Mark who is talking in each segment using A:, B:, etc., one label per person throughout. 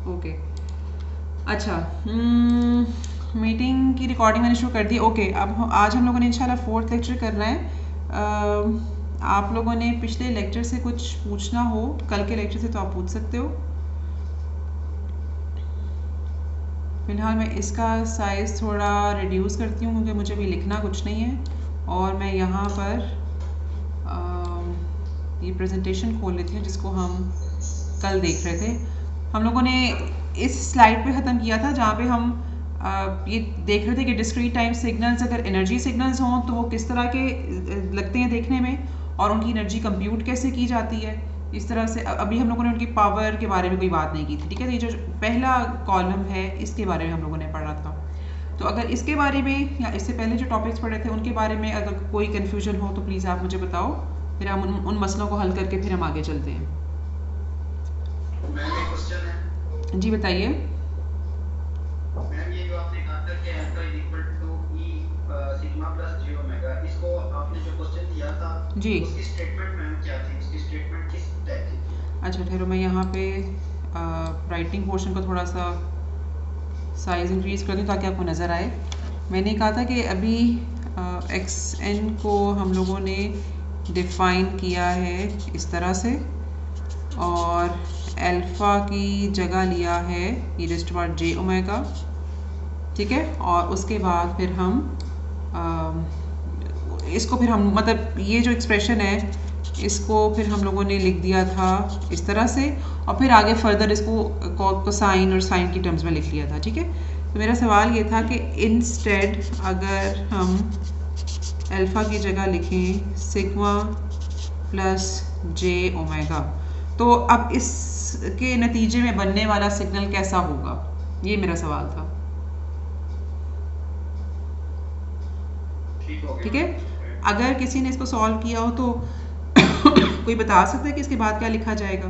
A: Okay अच्छा, meeting की recording मैंने शुरू कर दी। ओके, अब आज हम लोगों ने इंशाल्लाह 4th लेक्चर करना है। आप लोगों ने पिछले लेक्चर से कुछ पूछना हो कल के लेक्चर से तो आप पूछ सकते हो। फ़िलहाल मैं इसका साइज़ थोड़ा रिड्यूस करती हूँ क्योंकि मुझे भी लिखना कुछ नहीं है, और मैं यहाँ पर ये प्रेजेंटेशन खोल लेती हूँ जिसको हम कल देख रहे थे। हम लोगों ने इस स्लाइड पे ख़त्म किया था जहाँ पे हम ये देख रहे थे कि डिस्क्रीट टाइम सिग्नल्स अगर एनर्जी सिग्नल्स हों तो वो किस तरह के लगते हैं देखने में, और उनकी एनर्जी कंप्यूट कैसे की जाती है। इस तरह से अभी हम लोगों ने उनकी पावर के बारे में कोई बात नहीं की थी, ठीक है। तो ये जो पहला कॉलम है इसके बारे में हम लोगों ने पढ़ा था। तो अगर इसके बारे में या इससे पहले जो टॉपिक्स पढ़े थे उनके बारे में अगर कोई कन्फ्यूजन हो तो प्लीज़ आप मुझे बताओ, फिर हम उन मसलों को हल करके फिर हम आगे चलते हैं।
B: मैम एक क्वेश्चन है।
A: जी बताइए।
B: मैम ये जो आपने कहा था कि alpha is equal to e sigma plus j omega, इसको आपने जो क्वेश्चन दिया था
A: जी
B: उसकी स्टेटमेंट मैम क्या थी, उसकी स्टेटमेंट किस टाइप की थी?
A: अच्छा ठहरो, मैं यहाँ पे राइटिंग पोर्शन को थोड़ा सा साइज़ इंक्रीज़ कर दूँ ताकि आपको नज़र आए। मैंने कहा था कि अभी एक्स एन को हम लोगों ने डिफ़ाइन किया है इस तरह से, और अल्फ़ा की जगह लिया है e raised to power j omega, ठीक है। और उसके बाद फिर हम इसको फिर हम मतलब ये जो एक्सप्रेशन है इसको फिर हम लोगों ने लिख दिया था इस तरह से, और फिर आगे फर्दर इसको कोसाइन और साइन की टर्म्स में लिख लिया था, ठीक है। तो मेरा सवाल ये था कि इंस्टेड अगर हम अल्फ़ा की जगह लिखें सिग्मा प्लस जे ओमेगा, तो अब इसके नतीजे में बनने वाला सिग्नल कैसा होगा, ये मेरा सवाल था। ठीक है, अगर किसी ने इसको सॉल्व किया हो तो कोई बता सकता है कि इसके बाद क्या लिखा जाएगा।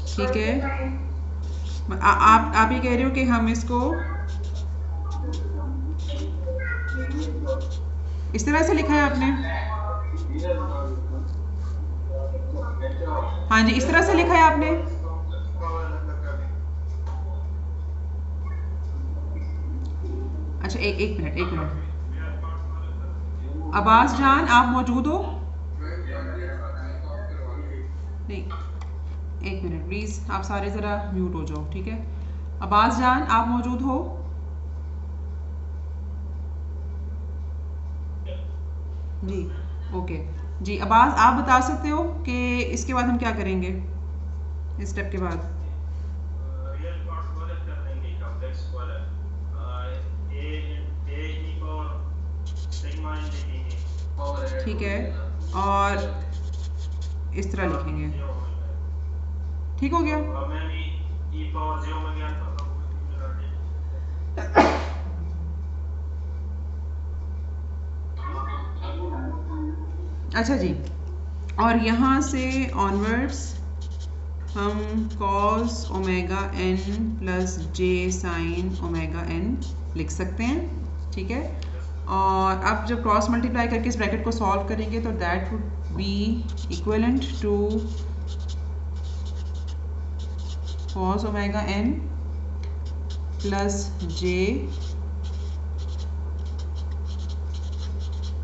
A: ठीक है, आप ये कह रहे हो कि हम इसको इस तरह से लिखा है आपने? हाँ जी, इस तरह से लिखा है आपने। अच्छा एक मिनट अब्बास जान, आप मौजूद हो? नहीं, एक मिनट प्लीज़, आप सारे ज़रा म्यूट हो जाओ, ठीक है। अब्बास जान, आप मौजूद हो? जी ओके जी, अब्बास आप बता सकते हो कि इसके बाद हम क्या करेंगे, इस स्टेप के बाद?
C: रियल पार्ट स्क्वायर कर देंगे, कॉम्प्लेक्स स्क्वायर ए ई पावर सिग्मा लिखेंगे,
A: ठीक है, और इस तरह लिखेंगे, ठीक हो गया।
C: और मैं भी ई पावर जे ओमेगा
A: अच्छा जी, और यहाँ से ऑनवर्ड्स हम cos omega n plus j sine omega n लिख सकते हैं, ठीक है। और अब जब क्रॉस मल्टीप्लाई करके इस ब्रैकेट को सॉल्व करेंगे तो that would be equivalent to cos omega n plus j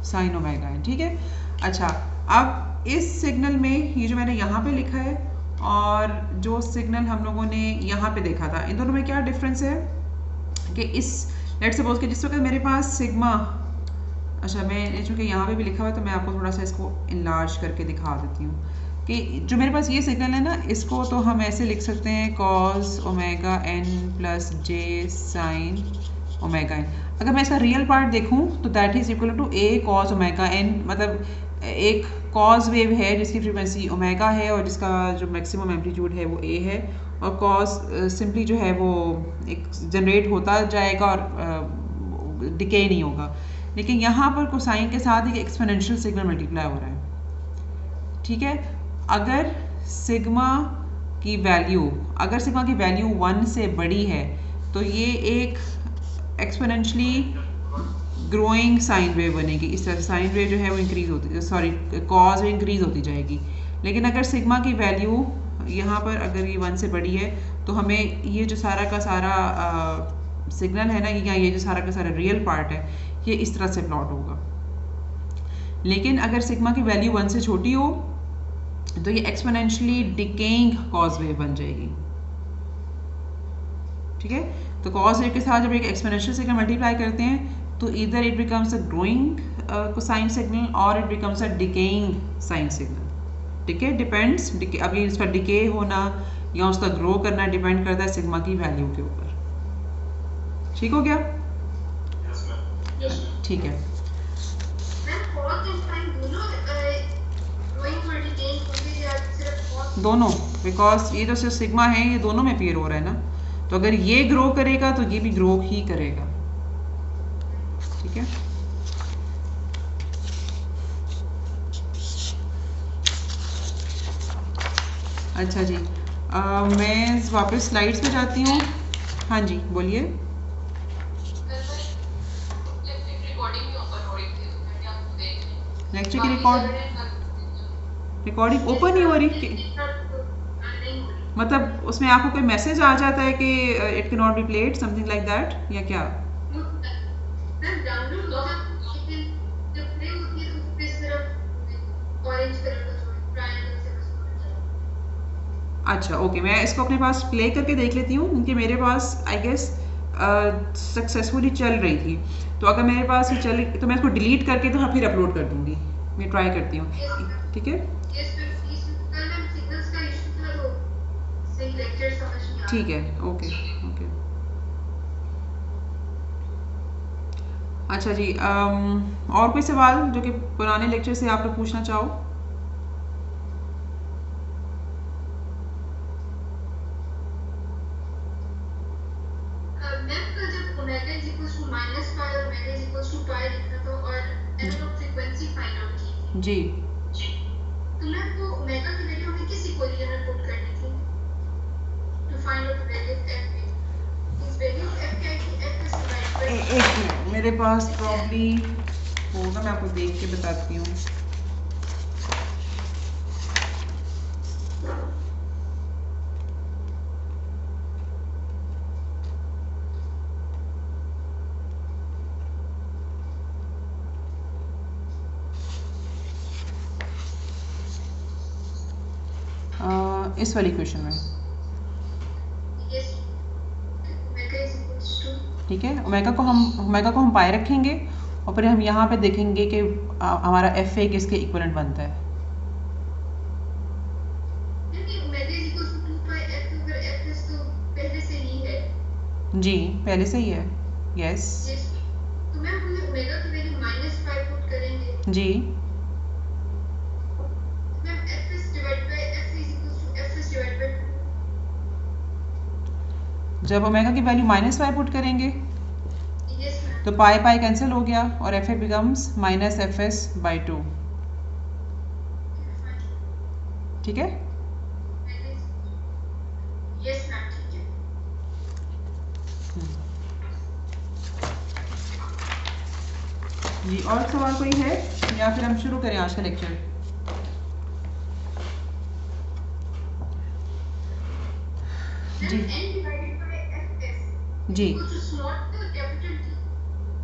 A: sine omega n, ठीक है। अच्छा, अब इस सिग्नल में ये जो मैंने यहाँ पे लिखा है और जो सिग्नल हम लोगों ने यहाँ पे देखा था, इन दोनों में क्या डिफरेंस है कि इस लेट्स सपोज कि जिस वक्त मेरे पास सिग्मा, अच्छा मैं चूँकि यहाँ पे भी लिखा हुआ है तो मैं आपको थोड़ा सा इसको इनलार्ज करके दिखा देती हूँ कि जो मेरे पास ये सिग्नल है ना, इसको तो हम ऐसे लिख सकते हैं cos omega n plus j sine omega n। अगर मैं इसका रियल पार्ट देखूँ तो that is equal to a cos omega n, मतलब एक कॉज वेव है जिसकी फ्रीक्वेंसी ओमेगा है और जिसका जो मैक्सिमम एम्पलीट्यूड है वो a है, और कॉज सिंपली जो है वो एक जनरेट होता जाएगा और डिके नहीं होगा। लेकिन यहाँ पर कोसाइन के साथ एक एक्सपोनेंशियल सिग्नल मल्टीप्लाई हो रहा है, ठीक है। अगर सिग्मा की वैल्यू 1 से बड़ी है तो ये एक एक्सपोनेंशियली ग्रोइंग साइन वेव बनेगी। इस तरह साइन वेव जो है वो इंक्रीज होती, सॉरी कॉज इंक्रीज होती जाएगी। लेकिन अगर सिग्मा की वैल्यू यहाँ पर अगर ये 1 से बड़ी है तो हमें ये जो सारा का सारा सिग्नल है ना, या ये जो सारा का सारा रियल पार्ट है, ये इस तरह से प्लॉट होगा। लेकिन अगर सिग्मा की वैल्यू 1 से छोटी हो तो ये एक्सपोनेंशियली डिकेइंग कॉज वेव बन जाएगी। ठीक है, तो कॉज वेव के साथ जब एक एक्सपोनेंशियल सिग्नल मल्टीप्लाई करते हैं तो इधर it becomes a growing sine signal और it becomes a decaying sine signal. ठीक है, डिपेंड्स, अभी इसका डिके होना या उसका ग्रो करना डिपेंड करता है सिग्मा की वैल्यू के ऊपर। ठीक हो गया?
C: Yes ma'am.
A: ठीक है, दोनों, बिकॉज ये जो सिग्मा है ये दोनों में अपीयर हो रहा है ना, तो अगर ये ग्रो करेगा तो ये भी ग्रो ही करेगा। ठीक है, अच्छा जी, मैं वापस स्लाइड्स पे जाती हूँ। हाँ जी बोलिए। लेक्चर की रिकॉर्डिंग ओपन नहीं हो रही, मतलब उसमें आपको कोई मैसेज आ जाता है कि it can not be played, something like that, या क्या? अच्छा ओके, मैं इसको अपने पास प्ले करके देख लेती हूँ, क्योंकि मेरे पास आई गेस सक्सेसफुली चल रही थी। तो अगर मेरे पास ये चल तो मैं इसको डिलीट करके तो फिर अपलोड कर दूँगी। मैं ट्राई करती हूँ। ठीक है, ठीक है, ओके ओके। अच्छा जी, और कोई सवाल जो कि पुराने लेक्चर से आप लोग पूछना चाहो? जी,
D: तो मैम वो ओमेगा की वैल्यू हमें किस इक्वेशन में पुट करनी थी to find out the value of f. इस वैल्यू ऑफ एफ क्या है कि एफ इज डिवाइडेड बाय
A: एक मिनट, मेरे पास प्रॉब्ली होगा, मैं आपको देख के बताती हूँ। इस वाली क्वेश्चन में, ठीक है, ओमेगा को हम पाए रखेंगे और फिर हम यहाँ पे देखेंगे कि हमारा एफ ए किसके इक्विवेलेंट बनता है। जी पहले से ही है, यस
D: तो मैम हमें ओमेगा की वैल्यू -5 पुट करेंगे
A: जी।
D: Ma'am f is divided by f is equals to f is divided by 2।
A: जब ओमेगा की वैल्यू -5 पुट करेंगे
D: यस मैम
A: तो पाई पाई कैंसिल हो गया और एफ ए बिकम्स -fs/2। ठीक है,
D: यस मैम ठीक है।
A: जी, और सवाल कोई है या फिर हम शुरू करें आज का लेक्चर? जी
D: n divided by fs
A: जी,
D: equals to small to capital T।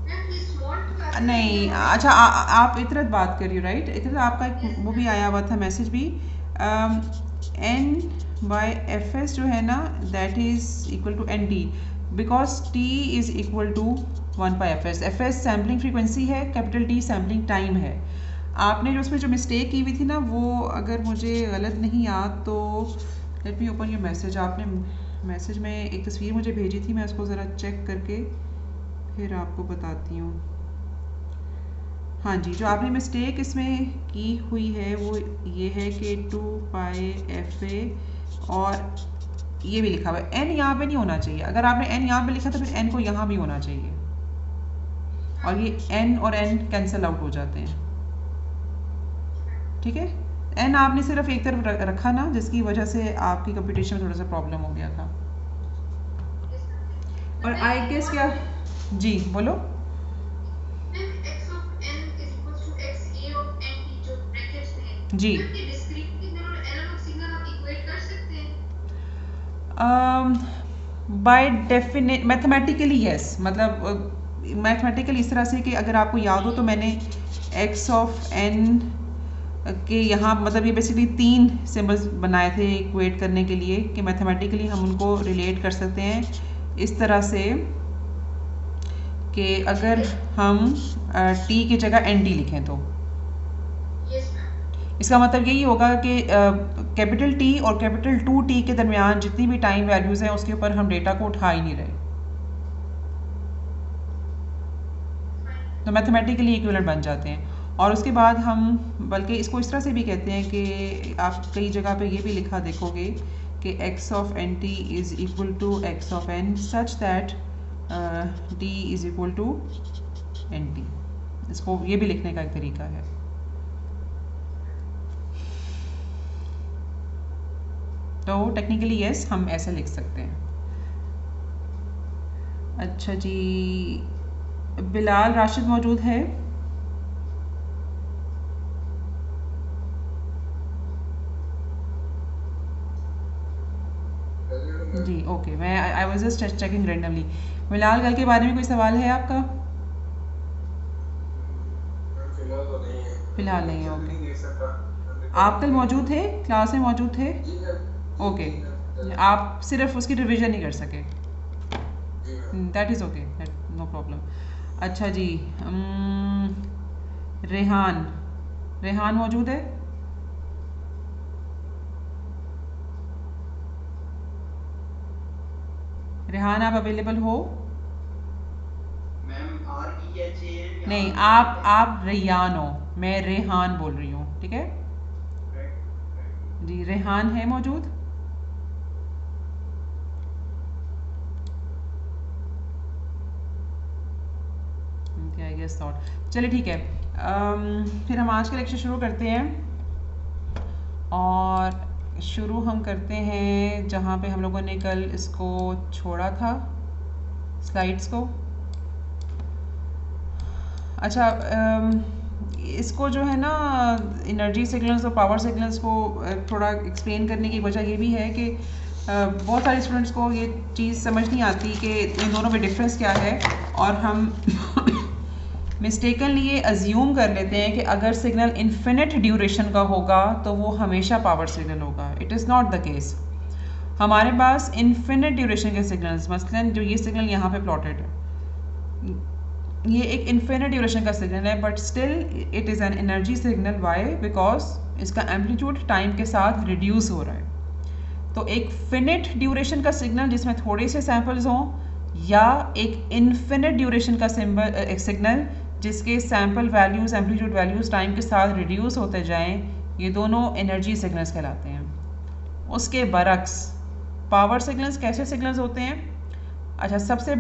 D: Ma'am ये small to capital
A: नहीं,
D: T
A: अच्छा आप इतरत बात कर रही हो, राइट? इतरत आपका एक वो भी आया हुआ था मैसेज भी, n बाय एफ एस जो है ना that is equal to n t, because t is equal to 1 by f s sampling frequency है, कैपिटल T सैम्पलिंग टाइम है। आपने जो उसमें जो मिस्टेक की हुई थी ना, वो अगर मुझे गलत नहीं याद तो let me open your message. आपने मैसेज में एक तस्वीर मुझे भेजी थी, मैं उसको ज़रा चेक करके फिर आपको बताती हूँ। हाँ जी, जो आपने मिस्टेक इसमें की हुई है वो ये है कि 2 पाई एफ ए और ये भी लिखा हुआ है, n यहाँ पे नहीं होना चाहिए। अगर आपने n यहाँ पे लिखा तो फिर n को यहाँ भी होना चाहिए, और ये n और n कैंसिल आउट हो जाते हैं। ठीक है, n आपने सिर्फ एक तरफ रखा ना, जिसकी वजह से आपकी कंप्यूटेशन में थोड़ा सा प्रॉब्लम हो गया था। और आई गेस क्या, जी बोलो।
D: मैम
A: जी
D: सर ये डिस्क्रीट सिग्नल और एनालॉग सिग्नल आप इक्वेट कर सकते हैं?
A: बाय डेफिनेट मैथमेटिकली यस, मतलब मैथमेटिकली इस तरह से कि अगर आपको याद हो तो मैंने x ऑफ n के यहाँ मतलब ये बेसिकली 3 सिम्बल्स बनाए थे इक्वेट करने के लिए कि मैथमेटिकली हम उनको रिलेट कर सकते हैं इस तरह से कि अगर हम t की जगह nt लिखें तो
D: यस मैम।
A: इसका मतलब यही होगा कि कैपिटल T और कैपिटल 2T के दरमियान जितनी भी टाइम वैल्यूज़ हैं उसके ऊपर हम डेटा को उठा ही नहीं रहे, तो मैथमेटिकली इक्विवेलेंट बन जाते हैं। और उसके बाद हम बल्कि इसको इस तरह से भी कहते हैं कि आप कई जगह पे ये भी लिखा देखोगे कि x of nt is equal to x of n such that t is equal to nt। इसको ये भी लिखने का एक तरीका है। तो टेक्निकली यस हम ऐसे लिख सकते हैं। अच्छा जी, बिलाल राशिद मौजूद है? जी ओके, मैं I was just checking randomly. Bilal कल के बारे में कोई सवाल है आपका? फिलहाल नहीं है, ओके। आप कल मौजूद थे, क्लास में मौजूद थे? ओके, आप सिर्फ उसकी रिवीजन नहीं कर सके, that is okay, no problem. अच्छा जी, रेहान मौजूद है? रेहान आप अवेलेबल हो?
B: मैम REHAN
A: नहीं, आप रेहान हो, मैं रेहान बोल रही हूँ, ठीक है जी। रेहान है मौजूद? I guess not. चलिए ठीक है, फिर हम आज का लेक्चर शुरू करते हैं और शुरू हम करते हैं जहाँ पे हम लोगों ने कल इसको छोड़ा था, स्लाइड्स को। अच्छा, इसको जो है ना एनर्जी सिग्नल्स और पावर सिग्नल्स को थोड़ा एक्सप्लेन करने की वजह ये भी है कि बहुत सारे स्टूडेंट्स को ये चीज़ समझ नहीं आती कि इन दोनों में डिफरेंस क्या है, और हम मिस्टेकनली ये अज्यूम कर लेते हैं कि अगर सिग्नल इन्फिनिट ड्यूरेशन का होगा तो वो हमेशा पावर सिग्नल होगा। It is not the case. हमारे पास इन्फिनिट ड्यूरेशन के सिग्नल्स, मसलन जो ये सिग्नल यहाँ पे प्लॉटेड है, ये एक इन्फिनिट ड्यूरेशन का सिग्नल है, but still it is an energy signal. Why? Because इसका एम्पलीट्यूड टाइम के साथ रिड्यूस हो रहा है। तो एक फिनिट ड्यूरेशन का सिग्नल जिसमें थोड़े से सैम्पल्स हों, या एक इन्फिनिट ड्यूरेशन का सिग्नल जिसके sample values, amplitude values time के साथ रिड्यूस होते जाएं, ये दोनों एनर्जी सिग्नल्स कहलाते हैं। उसके बरक्स पावर सिग्नल्स कैसे सिग्नल्स होते हैं? अच्छा, सबसे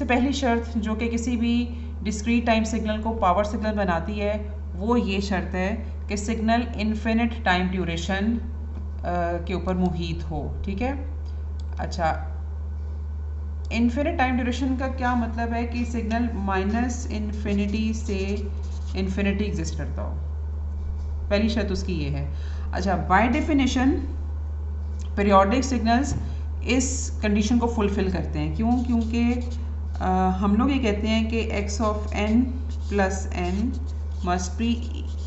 A: पहली शर्त जो कि किसी भी डिस्क्रीट टाइम सिग्नल को पावर सिग्नल बनाती है वो ये शर्त है कि सिग्नल इन्फिनिट टाइम ड्यूरेशन के ऊपर मुहित हो, ठीक है। अच्छा, इन्फिनिट टाइम ड्यूरेशन का क्या मतलब है कि सिग्नल माइनस इन्फिनिटी से इन्फिनिटी एग्जिस्ट करता हो, पहली शर्त उसकी ये है। अच्छा, बाय डेफिनेशन पीरियोडिक सिग्नल्स इस कंडीशन को फुलफिल करते हैं। क्यों? क्योंकि हम लोग ये कहते हैं कि x of n plus n must be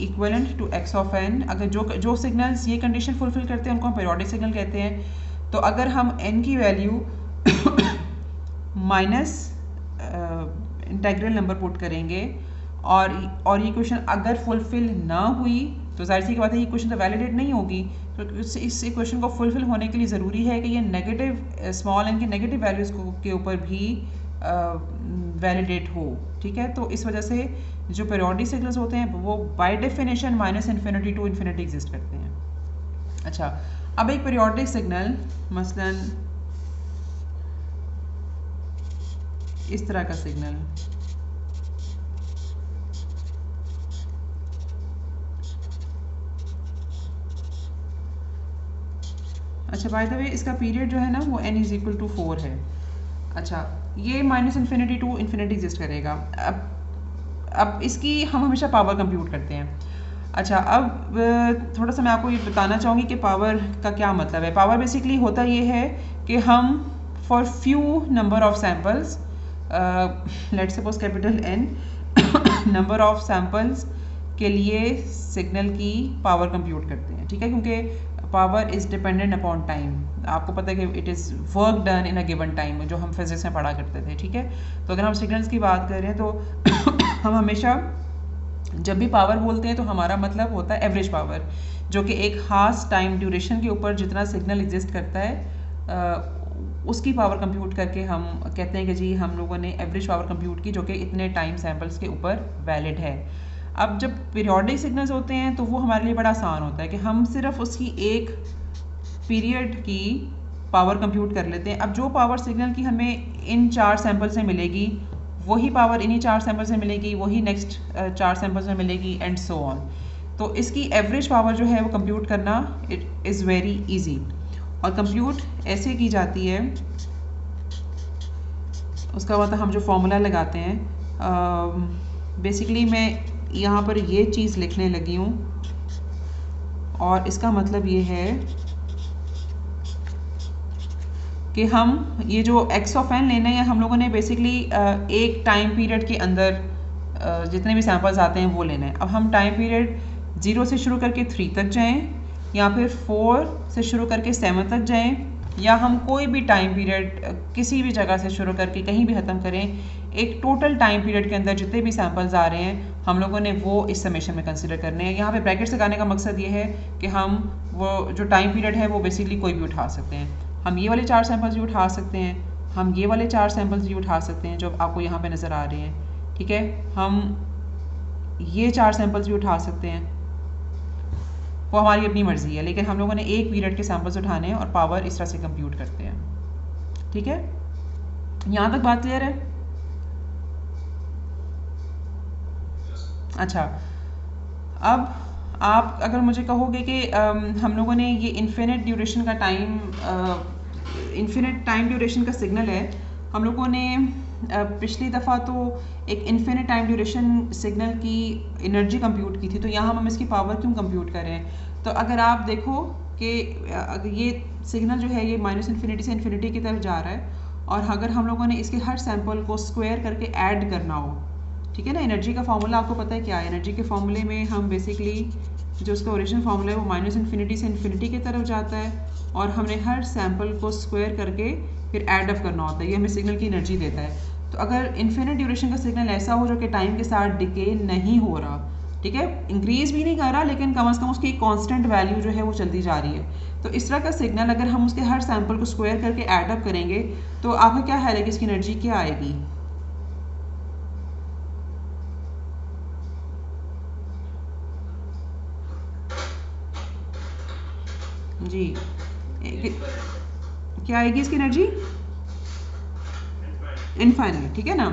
A: equivalent to x of n। अगर जो सिग्नल्स ये कंडीशन फुलफिल करते हैं उनको हम पीरियोडिक सिग्नल कहते हैं। तो अगर हम n की value minus integral number put करेंगे और ये क्वेश्चन अगर फुलफिल ना हुई तो जाहिर सी बात है ये क्वेश्चन तो वैलिडेट नहीं होगी। तो इस इक्वेशन को फुलफिल होने के लिए ज़रूरी है कि ये नेगेटिव स्मॉल एन की नेगेटिव वैल्यूज़ के ऊपर भी वैलिडेट हो, ठीक है। तो इस वजह से जो पीरियोडिक सिग्नल्स होते हैं वो by definition minus infinity to infinity exist करते हैं। अच्छा, अब एक पीरियोडिक सिग्नल मसलन इस तरह का सिग्नल, अच्छा बाय द वे इसका पीरियड जो है ना वो n इज इक्वल टू 4 है। अच्छा, ये minus infinity to infinity exist करेगा। अब इसकी हम हमेशा पावर कंप्यूट करते हैं। अच्छा, अब थोड़ा सा मैं आपको ये बताना चाहूँगी कि पावर का क्या मतलब है। पावर बेसिकली होता ये है कि हम for few number of samples, let's suppose capital N number of samples के लिए सिग्नल की पावर कंप्यूट करते हैं, ठीक है, क्योंकि power is dependent upon time. आपको पता है कि it is work done in a given time, जो हम फिजिक्स में पढ़ा करते थे, ठीक है। तो अगर हम सिग्नल्स की बात कर रहे हैं तो हम हमेशा जब भी पावर बोलते हैं तो हमारा मतलब होता है एवरेज पावर, जो कि एक खास टाइम ड्यूरेशन के ऊपर जितना सिग्नल एग्जिस्ट करता है उसकी पावर कंप्यूट करके हम कहते हैं कि जी हम लोगों ने एवरेज पावर कंप्यूट की, जो कि इतने टाइम सैम्पल्स के ऊपर वैलिड है। अब जब पीरियोडिक सिग्नल्स होते हैं तो वो हमारे लिए बड़ा आसान होता है कि हम सिर्फ उसकी एक पीरियड की पावर कंप्यूट कर लेते हैं। अब जो पावर सिग्नल की हमें इन 4 सैम्पल से मिलेगी वही पावर इन्हीं 4 सैम्पल से मिलेगी, वही नेक्स्ट 4 सैम्पल में मिलेगी एंड सो ऑन। तो इसकी एवरेज पावर जो है वो कंप्यूट करना इट इज़ वेरी इजी, और कंप्यूट ऐसे की जाती है, उसका मतलब हम जो फॉर्मूला लगाते हैं, बेसिकली मैं यहाँ पर ये चीज़ लिखने लगी हूँ, और इसका मतलब ये है कि हम ये जो x ऑफ n लेना है हम लोगों ने बेसिकली एक टाइम पीरियड के अंदर जितने भी सैम्पल्स आते हैं वो लेना है। अब हम टाइम पीरियड 0 से शुरू करके 3 तक जाएं, या फिर 4 से शुरू करके 7 तक जाएं, या हम कोई भी टाइम पीरियड किसी भी जगह से शुरू करके कहीं भी ख़त्म करें, एक टोटल टाइम पीरियड के अंदर जितने भी सैम्पल्स आ रहे हैं हम लोगों ने वो इस समेशन में कंसिडर करने हैं। यहाँ पे ब्रैकेट्स लगाने का मकसद ये है कि हम वो जो टाइम पीरियड है वो बेसिकली कोई भी उठा सकते हैं। हम ये वाले 4 सैम्पल्स भी उठा सकते हैं, हम ये वाले 4 सैम्पल्स भी उठा सकते हैं जो आपको यहाँ पे नज़र आ रहे हैं, ठीक है। हम ये 4 सैम्पल्स भी उठा सकते हैं, वो हमारी अपनी मर्ज़ी है, लेकिन हम लोगों ने एक पीरियड के सैम्पल्स उठाने हैं और पावर इस तरह से कंप्यूट करते हैं, ठीक है। यहाँ तक बात क्लियर है? अच्छा, अब आप अगर मुझे कहोगे कि हम लोगों ने ये इन्फिनिट ड्यूरेशन का इन्फिनिट टाइम ड्यूरेशन का सिग्नल है, हम लोगों ने पिछली दफ़ा तो एक इन्फिनिट टाइम ड्यूरेशन सिग्नल की एनर्जी कंप्यूट की थी, तो यहाँ हम इसकी पावर क्यों कंप्यूट कर रहे हैं? तो अगर आप देखो कि ये सिग्नल जो है ये -इन्फिनिटी से इन्फिनिटी की तरफ जा रहा है, और अगर हम लोगों ने इसके हर सैम्पल को स्क्वायर करके ऐड करना हो, ठीक है ना। एनर्जी का फार्मूला आपको पता है क्या है? एनर्जी के फार्मूले में हम बेसिकली जो उसका ओरिजिनल फार्मूला है वो -इन्फिनिटी से इन्फिनिटी की तरफ जाता है, और हमने हर सैम्पल को स्क्वायर करके फिर ऐड अप करना होता है, ये हमें सिग्नल की एनर्जी देता है। तो अगर इन्फिनिट ड्यूरेशन का सिग्नल ऐसा हो जो कि टाइम के साथ डिके नहीं हो रहा, ठीक है, इंक्रीज भी नहीं कर रहा, लेकिन कम से कम उसकी कांस्टेंट वैल्यू जो है वो चलती जा रही है, तो इस तरह का सिग्नल अगर हम उसके हर सैम्पल को स्क्वायर करके ऐड अप करेंगे तो आपका क्या ख्याल है कि इसकी एनर्जी क्या आएगी? जी, क्या आएगी इसकी एनर्जी? इनफाइनाइट, ठीक है ना।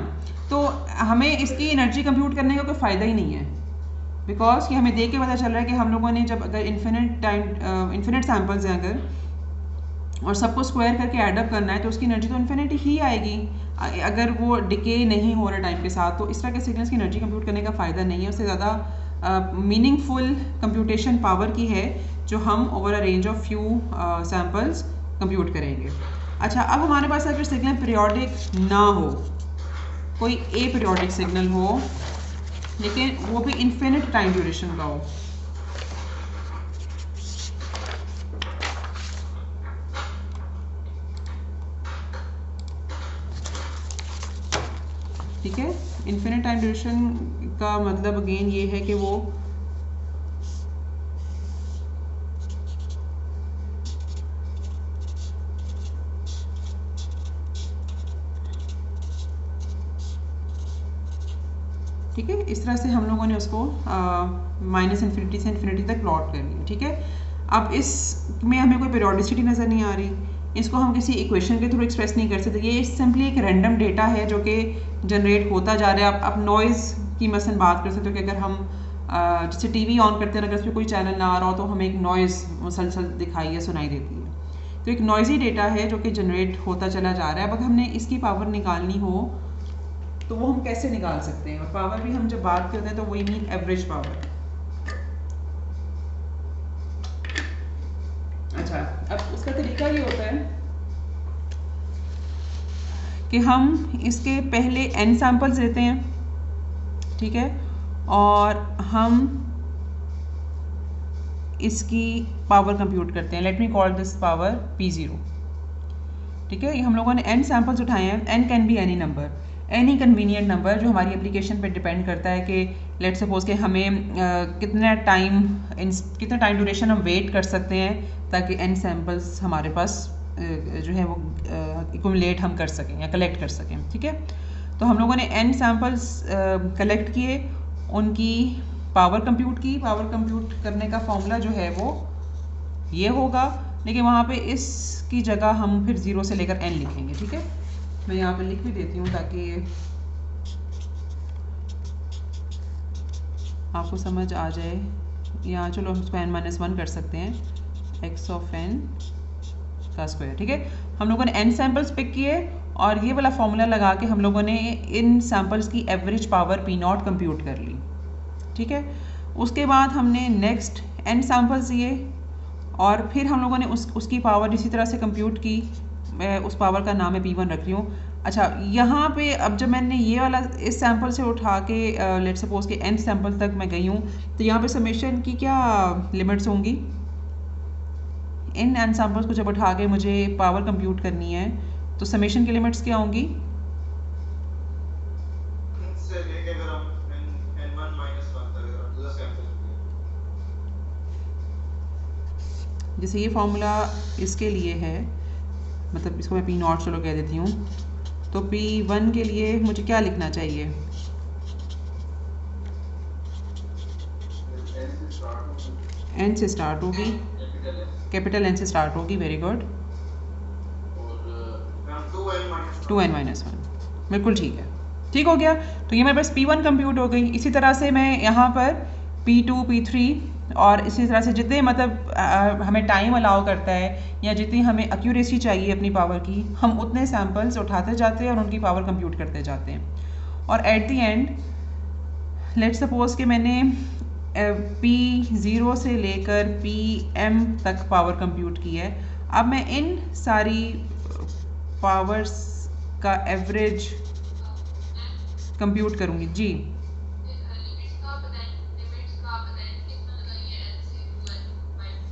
A: तो हमें इसकी एनर्जी कंप्यूट करने का कोई फ़ायदा ही नहीं है, बिकॉज कि हमें देख के पता चल रहा है कि हम लोगों ने जब अगर इन्फिनिट सैम्पल्स हैं अगर, और सबको स्क्वायर करके ऐड अप करना है, तो उसकी एनर्जी तो इन्फिनिट ही आएगी अगर वो डिके नहीं हो रहा टाइम के साथ। तो इस तरह के सिग्नल्स की एनर्जी कंप्यूट करने का फ़ायदा नहीं है, उससे ज़्यादा मीनिंगफुल कंप्यूटेशन पावर की है जो हम over a range of few samples compute करेंगे। अच्छा, अब हमारे पास अगर सिग्नल पीरियोडिक ना हो, कोई ए पीरियोडिक सिग्नल हो, लेकिन वो भी इन्फिनिट टाइम ड्यूरेशन का हो, ठीक है। इन्फिनिट टाइम ड्यूरेशन का मतलब अगेन ये है कि वो ठीक है, इस तरह से हम लोगों ने उसको -इन्फिनिटी से इन्फिनिटी तक प्लॉट कर लिया, ठीक है। अब इसमें हमें कोई पीरियोडिसिटी नज़र नहीं आ रही, इसको हम किसी इक्वेशन के थ्रू एक्सप्रेस नहीं कर सकते, ये सिंपली एक रैंडम डेटा है जो कि जनरेट होता जा रहा है। आप नॉइज़ की मसलन बात कर सकते हो कि अगर हम जैसे टीवी ऑन करते हैं, अगर उसमें कोई चैनल ना आ रहा हो तो हमें एक नॉइज़ मुसलसल दिखाई या सुनाई देती है, तो एक नॉइज़ी डेटा है जो कि जनरेट होता चला जा रहा है। अब अगर हमने इसकी पावर निकालनी हो तो वो हम कैसे निकाल सकते हैं? और पावर भी हम जब बात करते हैं तो वही मीन एवरेज पावर, अच्छा, अब उसका तरीका ये होता है कि हम इसके पहले n सैम्पल्स लेते हैं, ठीक है, और हम इसकी पावर कंप्यूट करते हैं. Let me call this power P0. ठीक है, ये हम लोगों ने n सैम्पल्स उठाए हैं. n can be any number, any convenient number जो हमारी एप्लीकेशन पे डिपेंड करता है कि लेट सपोज कि हमें कितना टाइम ड्यूरेशन हम वेट कर सकते हैं ताकि n सैम्पल्स हमारे पास जो है वो एक्यूमुलेट हम कर सकें या कलेक्ट कर सकें. ठीक है, तो हम लोगों ने n सैम्पल्स कलेक्ट किए, उनकी पावर कंप्यूट की. पावर कंप्यूट करने का फॉर्मूला जो है वो ये होगा, लेकिन वहाँ पे इसकी जगह हम फिर 0 से लेकर n लिखेंगे. ठीक है, मैं यहाँ पे लिख भी देती हूँ ताकि आपको समझ आ जाए. यहाँ चलो हम उसको n-1 कर सकते हैं, x ऑफ n का स्क्वायर. ठीक है, हम लोगों ने n सैम्पल्स पिक किए और ये वाला फॉर्मूला लगा के हम लोगों ने इन सैम्पल्स की एवरेज पावर P0 कंप्यूट कर ली. ठीक है, उसके बाद हमने नेक्स्ट n सैम्पल्स लिए और फिर हम लोगों ने उसकी पावर इसी तरह से कंप्यूट की. मैं उस पावर का नाम मैं P1 रख रही हूँ. अच्छा, यहाँ पे अब जब मैंने ये वाला इस सैम्पल से उठा के लेट सपोज के n सैम्पल तक मैं गई हूँ, तो यहाँ पे समेशन की क्या लिमिट्स होंगी? इन n सैम्पल्स को जब उठा के मुझे पावर कंप्यूट करनी है तो समेशन की लिमिट्स क्या होंगी? जैसे ये फॉर्मूला इसके लिए है, मतलब इसको मैं P0 चलो कह देती हूँ, तो P1 के लिए मुझे क्या लिखना चाहिए? n से स्टार्ट होगी, कैपिटल N से स्टार्ट होगी. Very good. 2n-1, बिल्कुल ठीक है. ठीक हो गया, तो ये मेरे पास P1 कंप्यूट हो गई. इसी तरह से मैं यहाँ पर P2, P3 और इसी तरह से जितने मतलब हमें टाइम अलाउ करता है या जितनी हमें एक्यूरेसी चाहिए अपनी पावर की, हम उतने सैम्पल्स उठाते जाते हैं और उनकी पावर कंप्यूट करते जाते हैं. और at the end let's suppose कि मैंने P0 से लेकर PM तक पावर कंप्यूट की है. अब मैं इन सारी पावर्स का एवरेज कंप्यूट करूँगी. जी,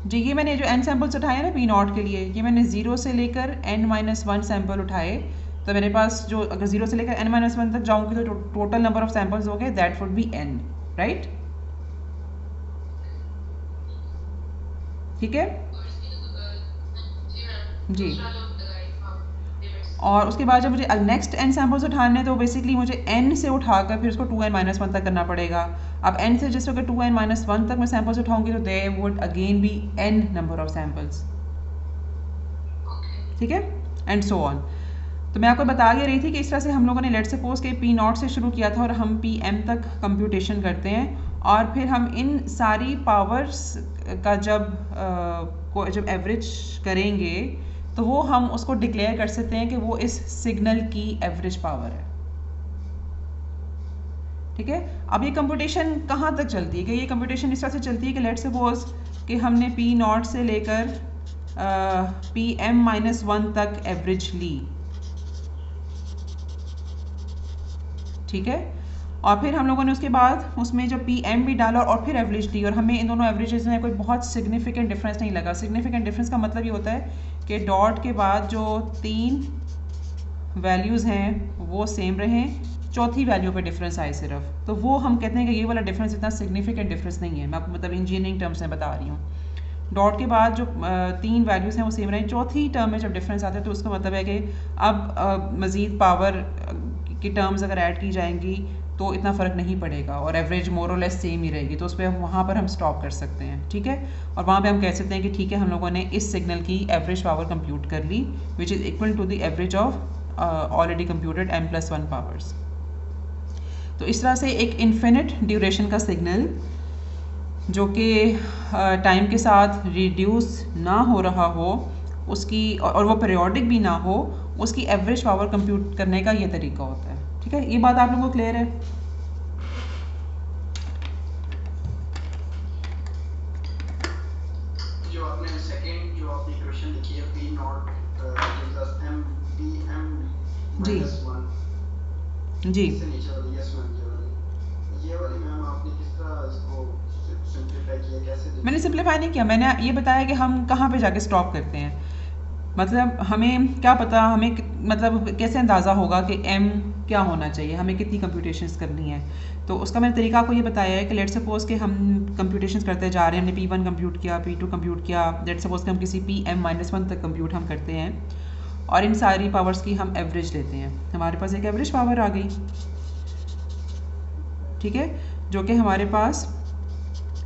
A: जी, ये मैंने जो n सैम्पल्स उठाए ना P0 के लिए, ये मैंने 0 से लेकर n-1 सैम्पल उठाए. तो मेरे पास जो अगर 0 से लेकर n-1 तक जाऊंगी तो टोटल नंबर ऑफ सैम्पल्स हो गए, that would B n, right? ठीक है जी. और उसके बाद जब मुझे नेक्स्ट n सैम्पल्स उठाने हैं तो बेसिकली मुझे n से उठाकर फिर उसको 2n-1 तक करना पड़ेगा. अब n से जिस वक्त 2n-1 तक मैं सैम्पल्स उठाऊंगी तो there would again be n number of samples. ठीक है, एंड सो ऑन. तो मैं आपको बता ये रही थी कि इस तरह से हम लोगों ने लेट सपोज के P0 से शुरू किया था और हम PM तक कंप्यूटेशन करते हैं और फिर हम इन सारी पावर्स का जब एवरेज करेंगे तो वो हम उसको डिक्लेयर कर सकते हैं कि वो इस सिग्नल की एवरेज पावर है. ठीक है, अब ये कंप्यूटेशन कहाँ तक चलती है? कि ये कंप्यूटेशन इस तरह से चलती है कि लेट सपोज कि हमने P0 से लेकर PM-1 तक एवरेज ली. ठीक है, और फिर हम लोगों ने उसके बाद उसमें जब PM भी डाला और फिर एवरेज ली और हमें इन दोनों एवरेजेस में कोई बहुत सिग्निफिकेंट डिफरेंस नहीं लगा. सिग्निफिकेंट डिफरेंस का मतलब ये होता है कि डॉट के बाद जो 3 वैल्यूज़ हैं वो सेम रहें, चौथी वैल्यू पे डिफरेंस आए सिर्फ, तो वो हम कहते हैं कि ये वाला डिफरेंस इतना सिग्निफिकेंट डिफरेंस नहीं है. मैं आपको मतलब इंजीनियरिंग टर्म्स में बता रही हूँ. डॉट के बाद जो 3 वैल्यूज़ हैं वो सेम रहें, चौथी टर्म में जब डिफरेंस आता है तो उसका मतलब है कि अब मज़ीद पावर की टर्म्स अगर ऐड की जाएंगी तो इतना फ़र्क नहीं पड़ेगा और एवरेज मोर और लेस सेम ही रहेगी. तो उस पर वहाँ पर हम स्टॉप कर सकते हैं. ठीक है, और वहाँ पे हम कह सकते हैं कि ठीक है, हम लोगों ने इस सिग्नल की एवरेज पावर कंप्यूट कर ली which is equal to the average of already computed n+1 powers. तो इस तरह से एक इन्फिनिट ड्यूरेशन का सिग्नल जो कि टाइम के साथ रिड्यूस ना हो रहा हो उसकी और वो पीरियोडिक भी ना हो, उसकी एवरेज पावर कंप्यूट करने का ये तरीका होता है. ठीक है, ये बात आप लोगों को क्लियर है?
B: जो आपने सेकंड जो आपने इक्वेशन लिखी है P not gives us m pm
A: G
B: minus 1
A: G
B: इससे नीचे वाली यस मैम ये वाली मैम आपने किस तरह इसको सिंपलीफाई किया कैसे
A: मैंने
B: लिखी
A: सिंप्लीफाई नहीं किया, मैंने ये बताया कि हम कहाँ पे जाके स्टॉप करते हैं। मतलब हमें क्या पता, हमें मतलब कैसे अंदाज़ा होगा कि m क्या होना चाहिए, हमें कितनी कंप्यूटेशंस करनी है। तो उसका मैंने तरीका आपको ये बताया है कि लेट सपोज कि हम कंप्यूटेशंस करते जा रहे हैं, हमने P1 कंप्यूट किया, P2 कंप्यूट किया, लेट सपोज कि हम किसी Pm-1 तक कंप्यूट हम करते हैं और इन सारी पावर्स की हम एवरेज लेते हैं। हमारे पास एक एवरेज पावर आ गई, ठीक है, जो कि हमारे पास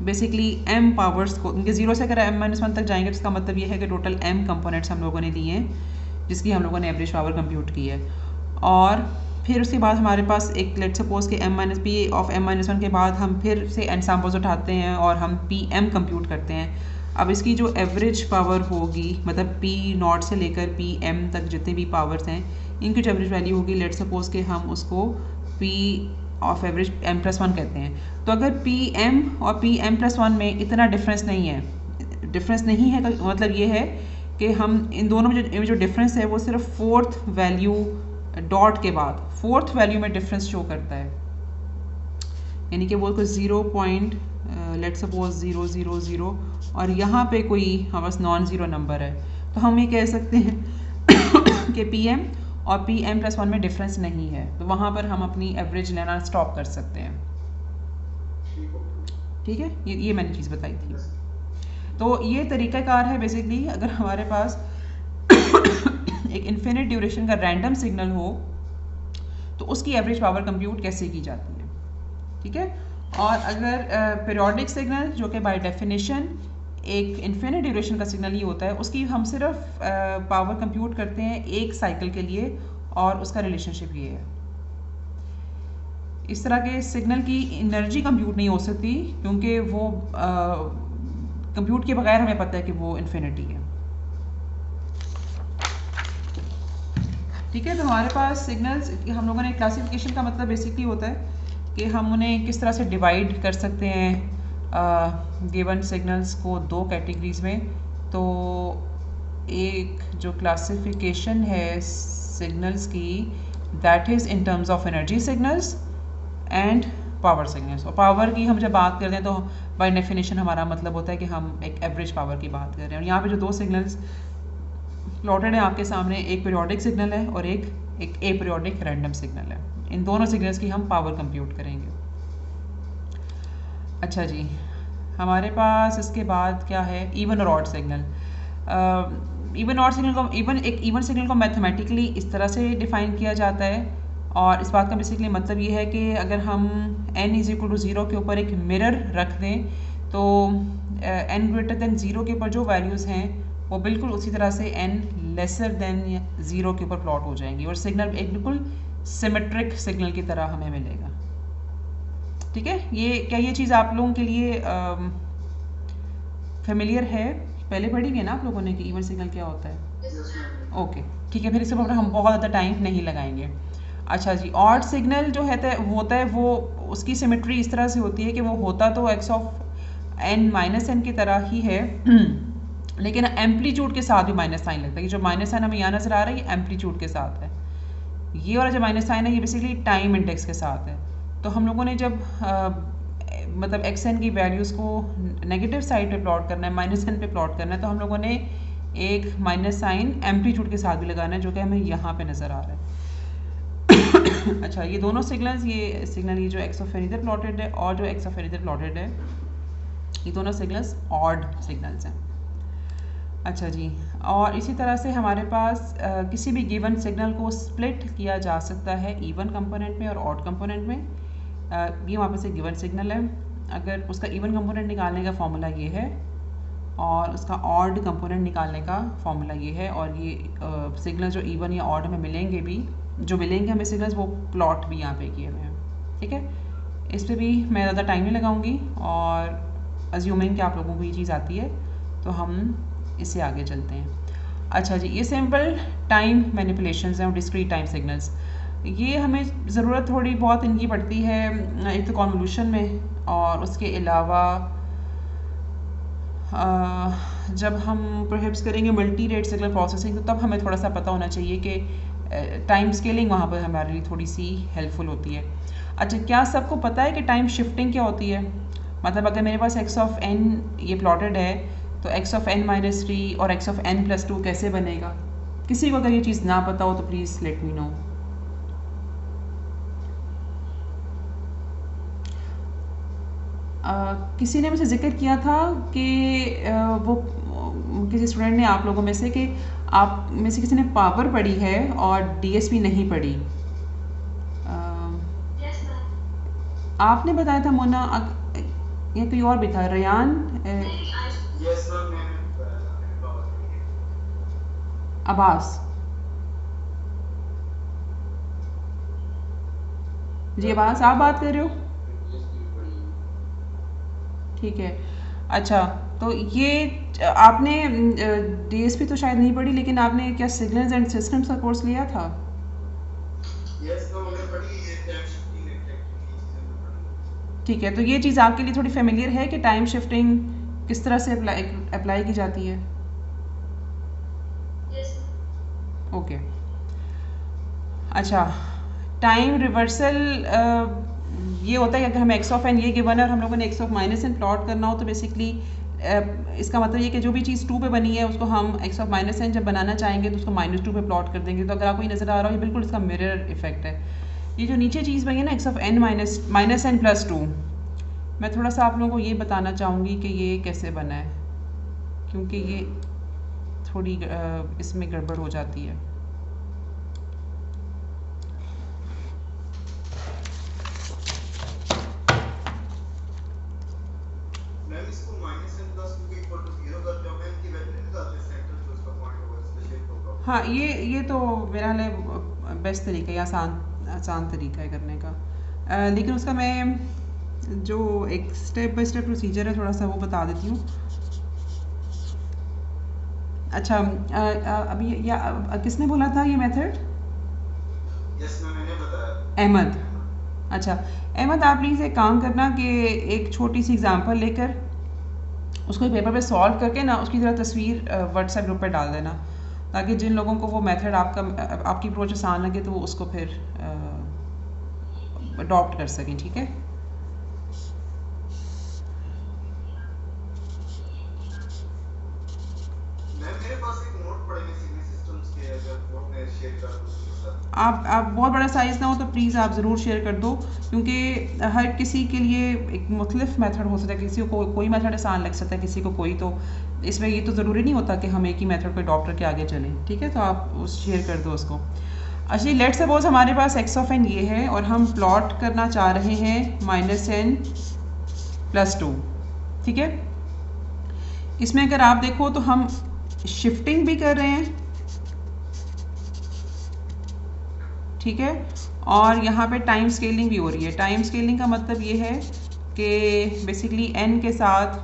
A: बेसिकली m पावर्स को इनके 0 से अगर m-1 तक जाएंगे तो इसका मतलब ये है कि टोटल m कंपोनेंट्स हम लोगों ने लिए हैं जिसकी हम लोगों ने एवरेज पावर कंप्यूट की है। और फिर उसके बाद हमारे पास एक लेट सपोज के p ऑफ m-1 के बाद हम फिर से n सैम्पल्स उठाते हैं और हम pm कंप्यूट करते हैं। अब इसकी जो एवरेज पावर होगी, मतलब p नॉट से लेकर pm तक जितने भी पावर्स हैं इनकी जो एवरेज वैल्यू होगी, लेट सपोज के हम उसको p ऑफ एवरेज m+1 कहते हैं। तो अगर pm और pm+1 में इतना डिफरेंस नहीं है तो मतलब ये है कि हम इन दोनों में जो डिफरेंस है वो सिर्फ फोर्थ वैल्यू डॉट के बाद फोर्थ वैल्यू में डिफरेंस शो करता है, यानी कि वो कुछ 0. लेट सपोज 000 और यहाँ पे कोई हमारे पास नॉन ज़ीरो नंबर है, तो हम ये कह सकते हैं कि pm और pm+1 में डिफरेंस नहीं है, तो वहाँ पर हम अपनी एवरेज लेना स्टॉप कर सकते हैं। ठीक है, ये मैंने चीज़ बताई थी। तो ये तरीक़ाकार है बेसिकली, अगर हमारे पास एक इन्फिनिट ड्यूरेशन का रैंडम सिग्नल हो तो उसकी एवरेज पावर कंप्यूट कैसे की जाती है। ठीक है, और अगर पीरियोडिक सिग्नल जो कि बाय डेफिनेशन एक इन्फिनिट ड्यूरेशन का सिग्नल ही होता है, उसकी हम सिर्फ पावर कंप्यूट करते हैं एक साइकिल के लिए और उसका रिलेशनशिप ये है। इस तरह के सिग्नल की एनर्जी कंप्यूट नहीं हो सकती क्योंकि वो कंप्यूट के बगैर हमें पता है कि वो इन्फिनिटी है। ठीक है, तो हमारे पास सिग्नल्स, हम लोगों ने क्लासिफिकेशन का मतलब बेसिकली होता है कि हम उन्हें किस तरह से डिवाइड कर सकते हैं गिवन सिग्नल्स को दो कैटेगरीज में। तो एक जो क्लासिफिकेशन है सिग्नल्स की, that is in terms of energy signals and power signals. और पावर की हम जब बात करते हैं तो बाय डेफिनेशन हमारा मतलब होता है कि हम एक एवरेज पावर की बात कर रहे हैं। और यहाँ पे जो दो सिग्नल्स प्लॉटेड है आपके सामने, एक पीरियोडिक सिग्नल है और एक अपीरियोडिक रैंडम सिग्नल है। इन दोनों सिग्नल्स की हम पावर कंप्यूट करेंगे। अच्छा जी, हमारे पास इसके बाद क्या है, इवन और odd signal. Even odd signal को एक इवन सिग्नल को मैथमेटिकली इस तरह से डिफाइन किया जाता है, और इस बात का बेसिकली मतलब ये है कि अगर हम n=0 के ऊपर एक मिरर रख दें तो n greater than 0 के ऊपर जो वैल्यूज़ हैं वो बिल्कुल उसी तरह से n<0 के ऊपर प्लॉट हो जाएंगी और सिग्नल एक बिल्कुल सिमेट्रिक सिग्नल की तरह हमें मिलेगा। ठीक है, ये चीज़ आप लोगों के लिए फेमिलियर है, पहले पढ़ी हुई है ना आप लोगों ने कि इवन सिग्नल क्या होता है। ओके, ठीक है, फिर इसके ऊपर हम बहुत ज़्यादा टाइम नहीं लगाएंगे। अच्छा जी, ऑड सिग्नल जो होता है वो उसकी सिमेट्री इस तरह से होती है कि वो होता तो x(n-n) की तरह ही है लेकिन एम्पलीट्यूड के साथ भी माइनस साइन लगता है। ये जो माइनस साइन हमें यहाँ नजर आ रहा है ये एम्पलीट्यूड के साथ है, ये वाला जो माइनस साइन है ये बेसिकली टाइम इंडेक्स के साथ है। तो हम लोगों ने जब मतलब xn की वैल्यूज़ को नेगेटिव साइड पे प्लॉट करना है, -n पे प्लॉट करना है, तो हम लोगों ने एक माइनस साइन एम्पलीट्यूड के साथ भी लगाना है जो कि हमें यहाँ पे नज़र आ रहा है। अच्छा, ये दोनों सिग्नल्स, ये सिग्नल ये जो x ऑफ n इधर प्लॉटेड है और जो x ऑफ n इधर प्लॉटेड है, ये दोनों सिग्नल्स ऑड सिग्नल्स हैं। अच्छा जी, और इसी तरह से हमारे पास किसी भी गिवन सिग्नल को स्प्लिट किया जा सकता है इवन कंपोनेंट में और ऑड कंपोनेंट में। ये वहाँ पे से गिवन सिग्नल है, अगर उसका इवन कंपोनेंट निकालने का फॉर्मूला ये है और उसका ऑड कंपोनेंट निकालने का फॉर्मूला ये है, और ये सिग्नल जो इवन या ऑड में मिलेंगे भी, जो मिलेंगे हमें सिग्नल्स, वो प्लॉट भी यहाँ पे किए हुए हैं। ठीक है, इस पर भी मैं ज़्यादा टाइम नहीं लगाऊंगी और अज्यूमिंग कि आप लोगों को ये चीज़ आती है तो हम इससे आगे चलते हैं। अच्छा जी, ये सिंपल टाइम मैनिपुलेशंस हैं और डिस्क्रीट टाइम सिग्नल्स, ये हमें ज़रूरत थोड़ी बहुत इनकी पड़ती है एक तो कॉन्वोल्यूशन में, और उसके अलावा जब हम परहैप्स करेंगे मल्टी रेट सिग्नल प्रोसेसिंग तो तब हमें थोड़ा सा पता होना चाहिए कि टाइम स्केलिंग वहाँ पर हमारे लिए थोड़ी सी हेल्पफुल होती है। अच्छा, क्या सबको पता है कि टाइम शिफ्टिंग क्या होती है? मतलब अगर मेरे पास x ऑफ n ये प्लॉटेड है तो x ऑफ n माइनस 3 और x ऑफ n प्लस 2 कैसे बनेगा? किसी को अगर ये चीज़ ना पता हो तो प्लीज़ लेट मी नो। किसी ने मुझे जिक्र किया था कि वो किसी स्टूडेंट ने आप लोगों में से कि आप में से किसी ने पावर पढ़ी है और डीएसपी नहीं पढ़ी।
D: Yes, ma'am.
A: आपने बताया था मोना, या कोई और भी था, रेयान,
D: नहीं,
B: यस मैम, मैंने पावर पढ़ी है।
A: अब्बास जी, अब्बास आप बात कर रहे हो? ठीक है। अच्छा, तो ये आपने डीएसपी तो शायद नहीं पढ़ी, लेकिन आपने क्या सिग्नल्स एंड सिस्टम्स का कोर्स लिया था?
B: यस मैम, मैंने पढ़ी है टाइम शिफ्टिंग एक्टिविटी चीजें मैंने पढ़ी।
A: ठीक है, तो ये चीज़ आपके लिए थोड़ी फेमिलियर है कि टाइम शिफ्टिंग किस तरह से अप्लाई की जाती है?
D: yes, ma'am.
A: ओके। अच्छा, टाइम रिवर्सल ये होता है कि अगर हमें एक्स ऑफ एन ये गिवन है और हम लोगों ने x of minus n plot करना हो तो बेसिकली इसका मतलब ये कि जो भी चीज़ 2 पे बनी है उसको हम एक्स ऑफ माइनस एन जब बनाना चाहेंगे तो उसको -2 पे प्लॉट कर देंगे। तो अगर आपको ये नज़र आ रहा हो, ये बिल्कुल इसका मिरर इफेक्ट है। ये जो नीचे चीज़ बनी है ना, x of n minus n plus 2, मैं थोड़ा सा आप लोगों को ये बताना चाहूँगी कि ये कैसे बना है, क्योंकि ये थोड़ी इसमें गड़बड़ हो जाती है।
B: मैम इसको -n+2 के इक्वल टू 0 करते हो, मैम की वैल्यू निकालते हैं सेंटर जो उसका पॉइंट होगा, इसका शेप होगा।
A: हाँ, ये तो मेरा लिए बेस्ट तरीका है, आसान तरीका है करने का। लेकिन उसका मैं जो एक स्टेप बाय स्टेप प्रोसीजर है थोड़ा सा वो बता देती हूँ। अच्छा, अभी किसने बोला था ये मेथड?
B: यस मैम, मैंने बताया।
A: अहमद। अच्छा अहमद, आप प्लीज़ एक काम करना कि एक छोटी सी एग्जांपल लेकर उसको एक पेपर पे सॉल्व करके ना उसकी ज़रा तस्वीर व्हाट्सएप ग्रुप पे डाल देना, ताकि जिन लोगों को वो मेथड आपकी अप्रोच आसान लगे तो वो उसको फिर अडॉप्ट कर सकें। ठीक है?
B: मैम मेरे पास एक नोट पड़े हैं सिग्नल सिस्टम्स के, अगर वो मैं शेयर कर दूँ उसके साथ।
A: आप बहुत बड़ा साइज़ ना हो तो प्लीज़ आप ज़रूर शेयर कर दो, क्योंकि हर किसी के लिए एक मुख्तलिफ मेथड हो सकता है। किसी को कोई मेथड आसान लग सकता है, किसी को कोई, तो इसमें ये तो ज़रूरी नहीं होता कि हम एक ही मेथड को अडॉप्ट करके आगे चलें। ठीक है? तो आप उस शेयर कर दो उसको। अच्छा, लेट सपोज हमारे पास एक्स ऑफ एन ये है और हम प्लॉट करना चाह रहे हैं -n + 2। ठीक है? इसमें अगर आप देखो तो हम शिफ्टिंग भी कर रहे हैं, ठीक है, और यहाँ पे टाइम स्केलिंग भी हो रही है। टाइम स्केलिंग का मतलब ये है कि बेसिकली n के साथ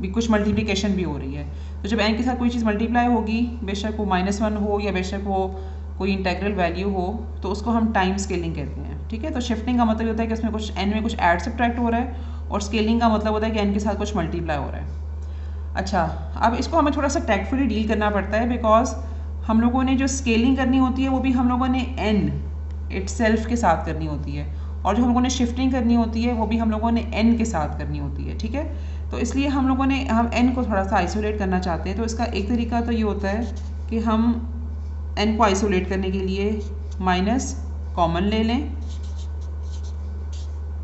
A: भी कुछ मल्टीप्लिकेशन भी हो रही है। तो जब n के साथ कोई चीज़ मल्टीप्लाई होगी, बेशक वो -1 हो या बेशक वो कोई इंटेग्रल वैल्यू हो, तो उसको हम टाइम स्केलिंग कहते हैं। ठीक है? तो शिफ्टिंग का मतलब होता है कि उसमें कुछ n में कुछ ऐड सब्ट्रैक्ट हो रहा है, और स्केलिंग का मतलब होता है कि n के साथ कुछ मल्टीप्लाई हो रहा है। अच्छा, अब इसको हमें थोड़ा सा टैक्टफुली डील करना पड़ता है, बिकॉज हम लोगों ने जो स्केलिंग करनी होती है वो भी हम लोगों ने n इटसेल्फ के साथ करनी होती है, और जो हम लोगों ने शिफ्टिंग करनी होती है वो भी हम लोगों ने n के साथ करनी होती है। ठीक है? तो इसलिए हम n को थोड़ा सा आइसोलेट करना चाहते हैं। तो इसका एक तरीका तो ये होता है कि हम n को आइसोलेट करने के लिए माइनस कॉमन ले लें,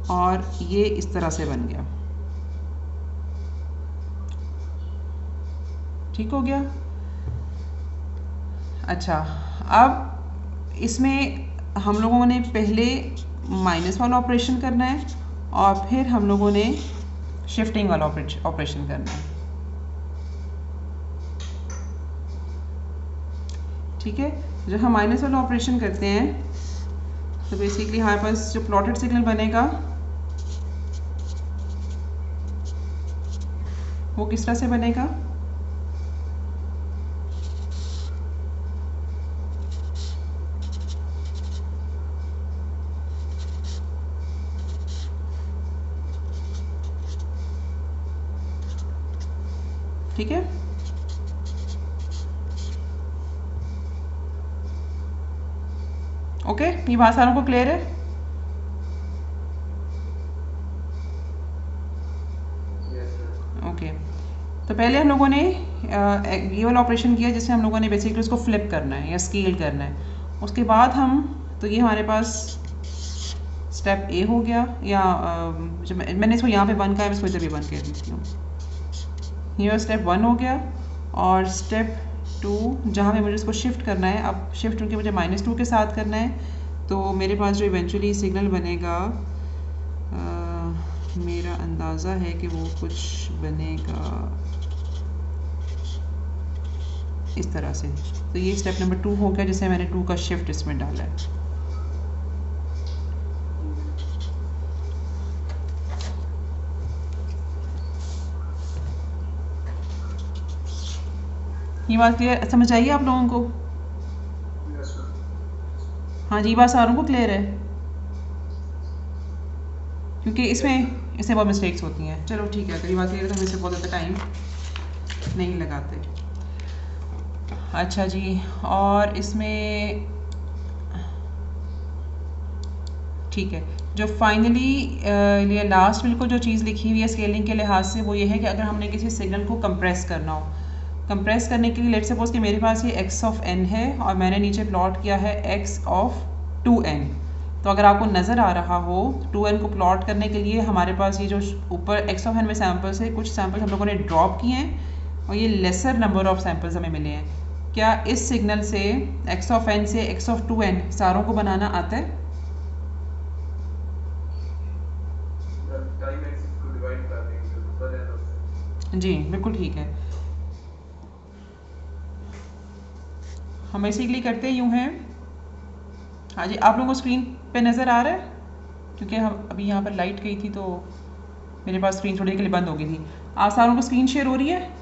A: और ये इस तरह से बन गया। ठीक हो गया? अच्छा, अब इसमें हम लोगों ने पहले माइनस वाला ऑपरेशन करना है और फिर हम लोगों ने शिफ्टिंग वाला ऑपरेशन करना है। ठीक है? जब हम माइनस वाला ऑपरेशन करते हैं तो बेसिकली हमारे पास जो प्लॉटेड सिग्नल बनेगा वो किस तरह से बनेगा? ठीक है। ओके, ये बात सारों को क्लियर है? ओके, तो पहले हम लोगों ने ये वाला ऑपरेशन किया जिसमें हम लोगों ने बेसिकली उसको फ्लिप करना है या स्केल करना है। उसके बाद हम, तो ये हमारे पास स्टेप ए हो गया, या जब मैंने इसको यहाँ पे 1 का है, मैं इसको इधर भी 1 कह देती हूँ। ये स्टेप 1 हो गया, और स्टेप 2 जहाँ पे मुझे इसको शिफ्ट करना है, अब शिफ्ट क्योंकि मुझे -2 के साथ करना है, तो मेरे पास जो इवेंचुअली सिग्नल बनेगा, मेरा अंदाज़ा है कि वो कुछ बनेगा इस तरह से। तो ये स्टेप नंबर 2 हो गया, जिसे मैंने 2 का शिफ्ट इसमें डाला है। ये बात क्लियर समझ आइए आप लोगों को? हाँ जी, ये बात सारों को क्लियर है? क्योंकि इसमें बहुत मिस्टेक्स होती हैं। चलो ठीक है, अगर ये बात क्लियर है तो हम इससे बहुत ज़्यादा टाइम नहीं लगाते। अच्छा जी, और इसमें ठीक है, जो फाइनली ये लास्ट बिल्कुल जो चीज़ लिखी हुई है स्केलिंग के लिहाज से, वो ये है कि अगर हमने किसी सिग्नल को कंप्रेस करना हो, कंप्रेस करने के लिए लेट्स सपोज कि मेरे पास ये x ऑफ n है और मैंने नीचे प्लॉट किया है x ऑफ 2n। तो अगर आपको नज़र आ रहा हो, 2n को प्लॉट करने के लिए हमारे पास ये जो ऊपर x ऑफ n में सैम्पल्स है, कुछ सैम्पल्स हम लोगों ने ड्रॉप किए हैं और ये लेसर नंबर ऑफ सैम्पल्स हमें मिले हैं। क्या इस सिग्नल से x ऑफ n से x ऑफ 2n सारों को बनाना आता है? जी बिल्कुल ठीक है। हम बेसिकली करते यूँ हैं। हाँ जी, आप लोगों को स्क्रीन पे नज़र आ रहा है? क्योंकि हम अभी यहाँ पर लाइट गई थी तो मेरे पास स्क्रीन थोड़ी के लिए बंद हो गई थी। आप सारों को स्क्रीन शेयर हो रही है?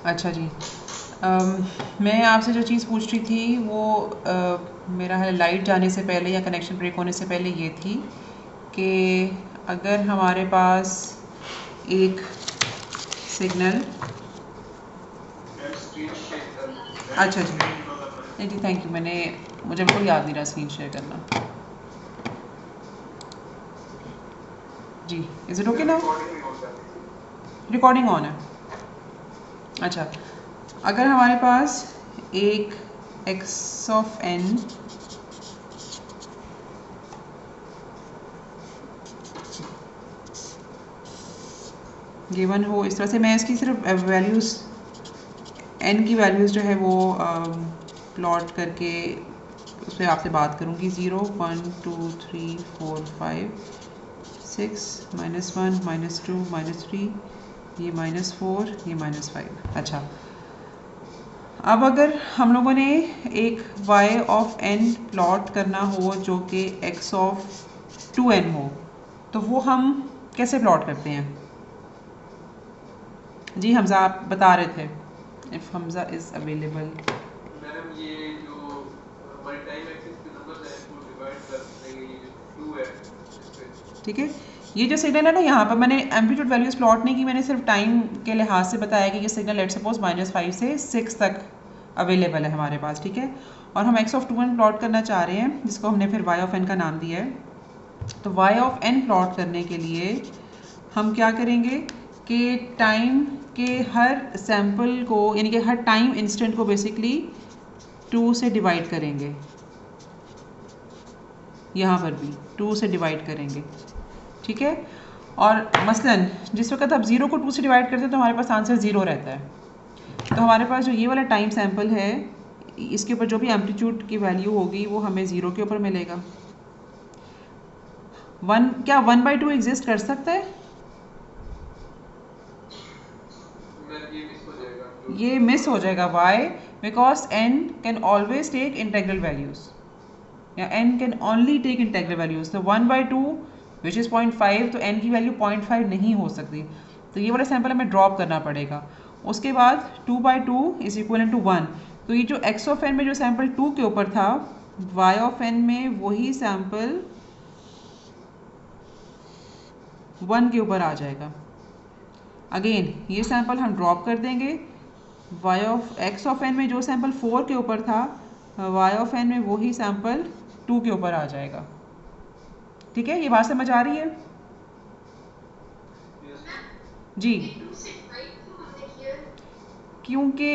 A: अच्छा जी, मैं आपसे जो चीज़ पूछ रही थी वो मेरा है लाइट जाने से पहले या कनेक्शन ब्रेक होने से पहले ये थी कि अगर हमारे पास एक सिग्नल, अच्छा जी, नहीं जी थैंक यू, मुझे बिल्कुल याद नहीं रहा स्क्रीन शेयर करना। जी, इज़ इट ओके ना? रिकॉर्डिंग ऑन है। अच्छा, अगर हमारे पास एक x ऑफ n गिवन हो इस तरह से, मैं इसकी सिर्फ वैल्यूज़ n की वैल्यूज़ जो है वो प्लॉट करके उस पर आपसे बात करूँगी। 0 1 2 3 4 5 6 -1 -2 -3, ये -4, ये -5। अच्छा, अब अगर हम लोगों ने एक y ऑफ n प्लॉट करना हो जो कि x ऑफ 2n हो, तो वो हम कैसे प्लॉट करते हैं? जी हमज़ा आप बता रहे थे, if Hamza is available.
C: Madam ये जो हमारी टाइम एक्सिस के नंबर्स हैं वो डिवाइड कर देंगे, ये 2 है।
A: ठीक है, ये जो सिग्नल है ना, यहाँ पर मैंने एम्पलीट्यूड वैल्यूज़ प्लॉट नहीं की, मैंने सिर्फ टाइम के लिहाज से बताया कि ये सिग्नल लेट सपोज -5 से 6 तक अवेलेबल है हमारे पास। ठीक है, और हम x ऑफ 2n प्लॉट करना चाह रहे हैं जिसको हमने फिर y ऑफ n का नाम दिया है। तो y ऑफ n प्लॉट करने के लिए हम क्या करेंगे कि टाइम के हर सैम्पल को, यानी कि हर टाइम इंस्टेंट को बेसिकली 2 से डिवाइड करेंगे। यहाँ पर भी 2 से डिवाइड करेंगे। ठीक है, और मसलन जिस वक्त आप 0 को 2 से डिवाइड करते हैं तो हमारे पास आंसर 0 रहता है। तो हमारे पास जो ये वाला टाइम सैंपल है इसके ऊपर जो भी एम्पलीट्यूड की वैल्यू होगी वो हमें 0 के ऊपर मिलेगा। क्या 1/2 एग्जिस्ट कर सकता है? ये मिस हो जाएगा। Why? Because n can always take integral values, या n can only take integral values. तो 1/2 विच इज़ 0.5, तो n की वैल्यू 0.5 नहीं हो सकती, तो ये वाला सैंपल हमें ड्रॉप करना पड़ेगा। उसके बाद 2/2 इज इक्वल टू 1, तो ये जो x ऑफ n में जो सैंपल 2 के ऊपर था, y ऑफ n में वही सैंपल 1 के ऊपर आ जाएगा। अगेन ये सैंपल हम ड्रॉप कर देंगे। x ऑफ n में जो सैंपल 4 के ऊपर था, y ऑफ n में वही सैंपल 2 के ऊपर आ जाएगा। ठीक है, ये बात समझ आ रही है? जी, क्योंकि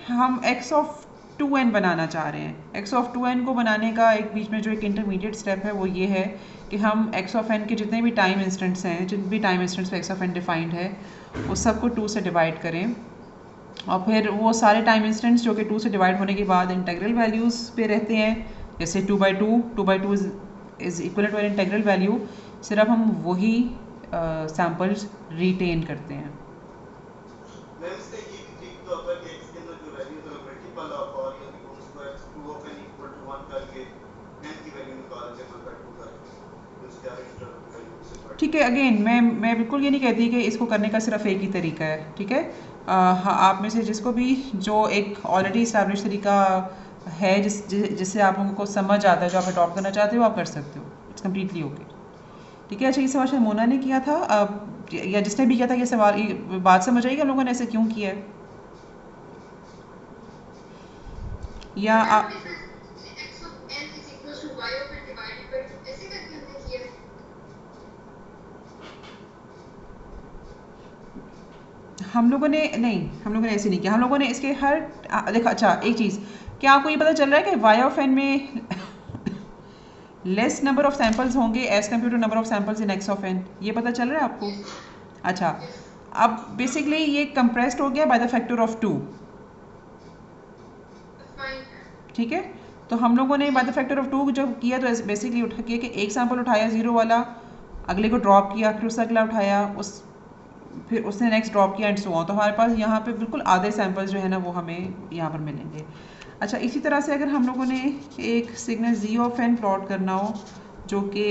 A: हम x ऑफ 2n बनाना चाह रहे हैं। x ऑफ 2n को बनाने का एक बीच में जो एक इंटरमीडिएट स्टेप है वो ये है कि हम x ऑफ n के जितने भी टाइम इंस्टेंट्स हैं, जिन भी टाइम इंस्टेंट्स पे x ऑफ n डिफाइंड है, उस सबको 2 से डिवाइड करें, और फिर वो सारे टाइम इंस्टेंट्स जो कि 2 से डिवाइड होने के बाद इंटेग्रल वैल्यूज़ पे रहते हैं, जैसे 2/2 is equal to integral value, सिर्फ हम वही सैम्पल्स रिटेन करते हैं। ठीक है, अगेन मैं बिल्कुल ये नहीं कहती कि इसको करने का सिर्फ एक ही तरीका है। ठीक है, आप में से जिसको भी जो एक ऑलरेडी इस्टेब्लिश तरीका है जिससे आप लोगों को समझ आता है, जो आप अडॉप्ट करना चाहते हो, आप कर सकते हो। It's completely okay. ठीक है, अच्छा, ये सवाल शायद मोना ने किया था, या जिसने भी किया था, ये सवाल, ये बात समझ आएगी हम लोगों ने ऐसे क्यों किया है, या आप हम लोगों ने ऐसे नहीं किया। हम लोगों ने इसके हर देखा। अच्छा, एक चीज़, क्या आपको ये पता चल रहा है कि y ऑफ n में लेस नंबर ऑफ सैंपल्स होंगे as compare to number of samples in x of n? ये पता चल रहा है आपको? अच्छा, अब बेसिकली ये कंप्रेस्ड हो गया बाय द फैक्टर ऑफ 2। ठीक है, तो हम लोगों ने बाय द फैक्टर ऑफ 2 जब किया, तो बेसिकली किया कि एक सैंपल उठाया 0 वाला, अगले को ड्रॉप किया, फिर उसका अगला उठाया, फिर उसने नेक्स्ट ड्रॉप किया, एंड सो ऑन। तो हमारे पास यहाँ पे बिल्कुल आधे सैंपल्स जो है ना वो हमें यहाँ पर मिलेंगे। अच्छा, इसी तरह से अगर हम लोगों ने एक signal z of n plot करना हो, जो कि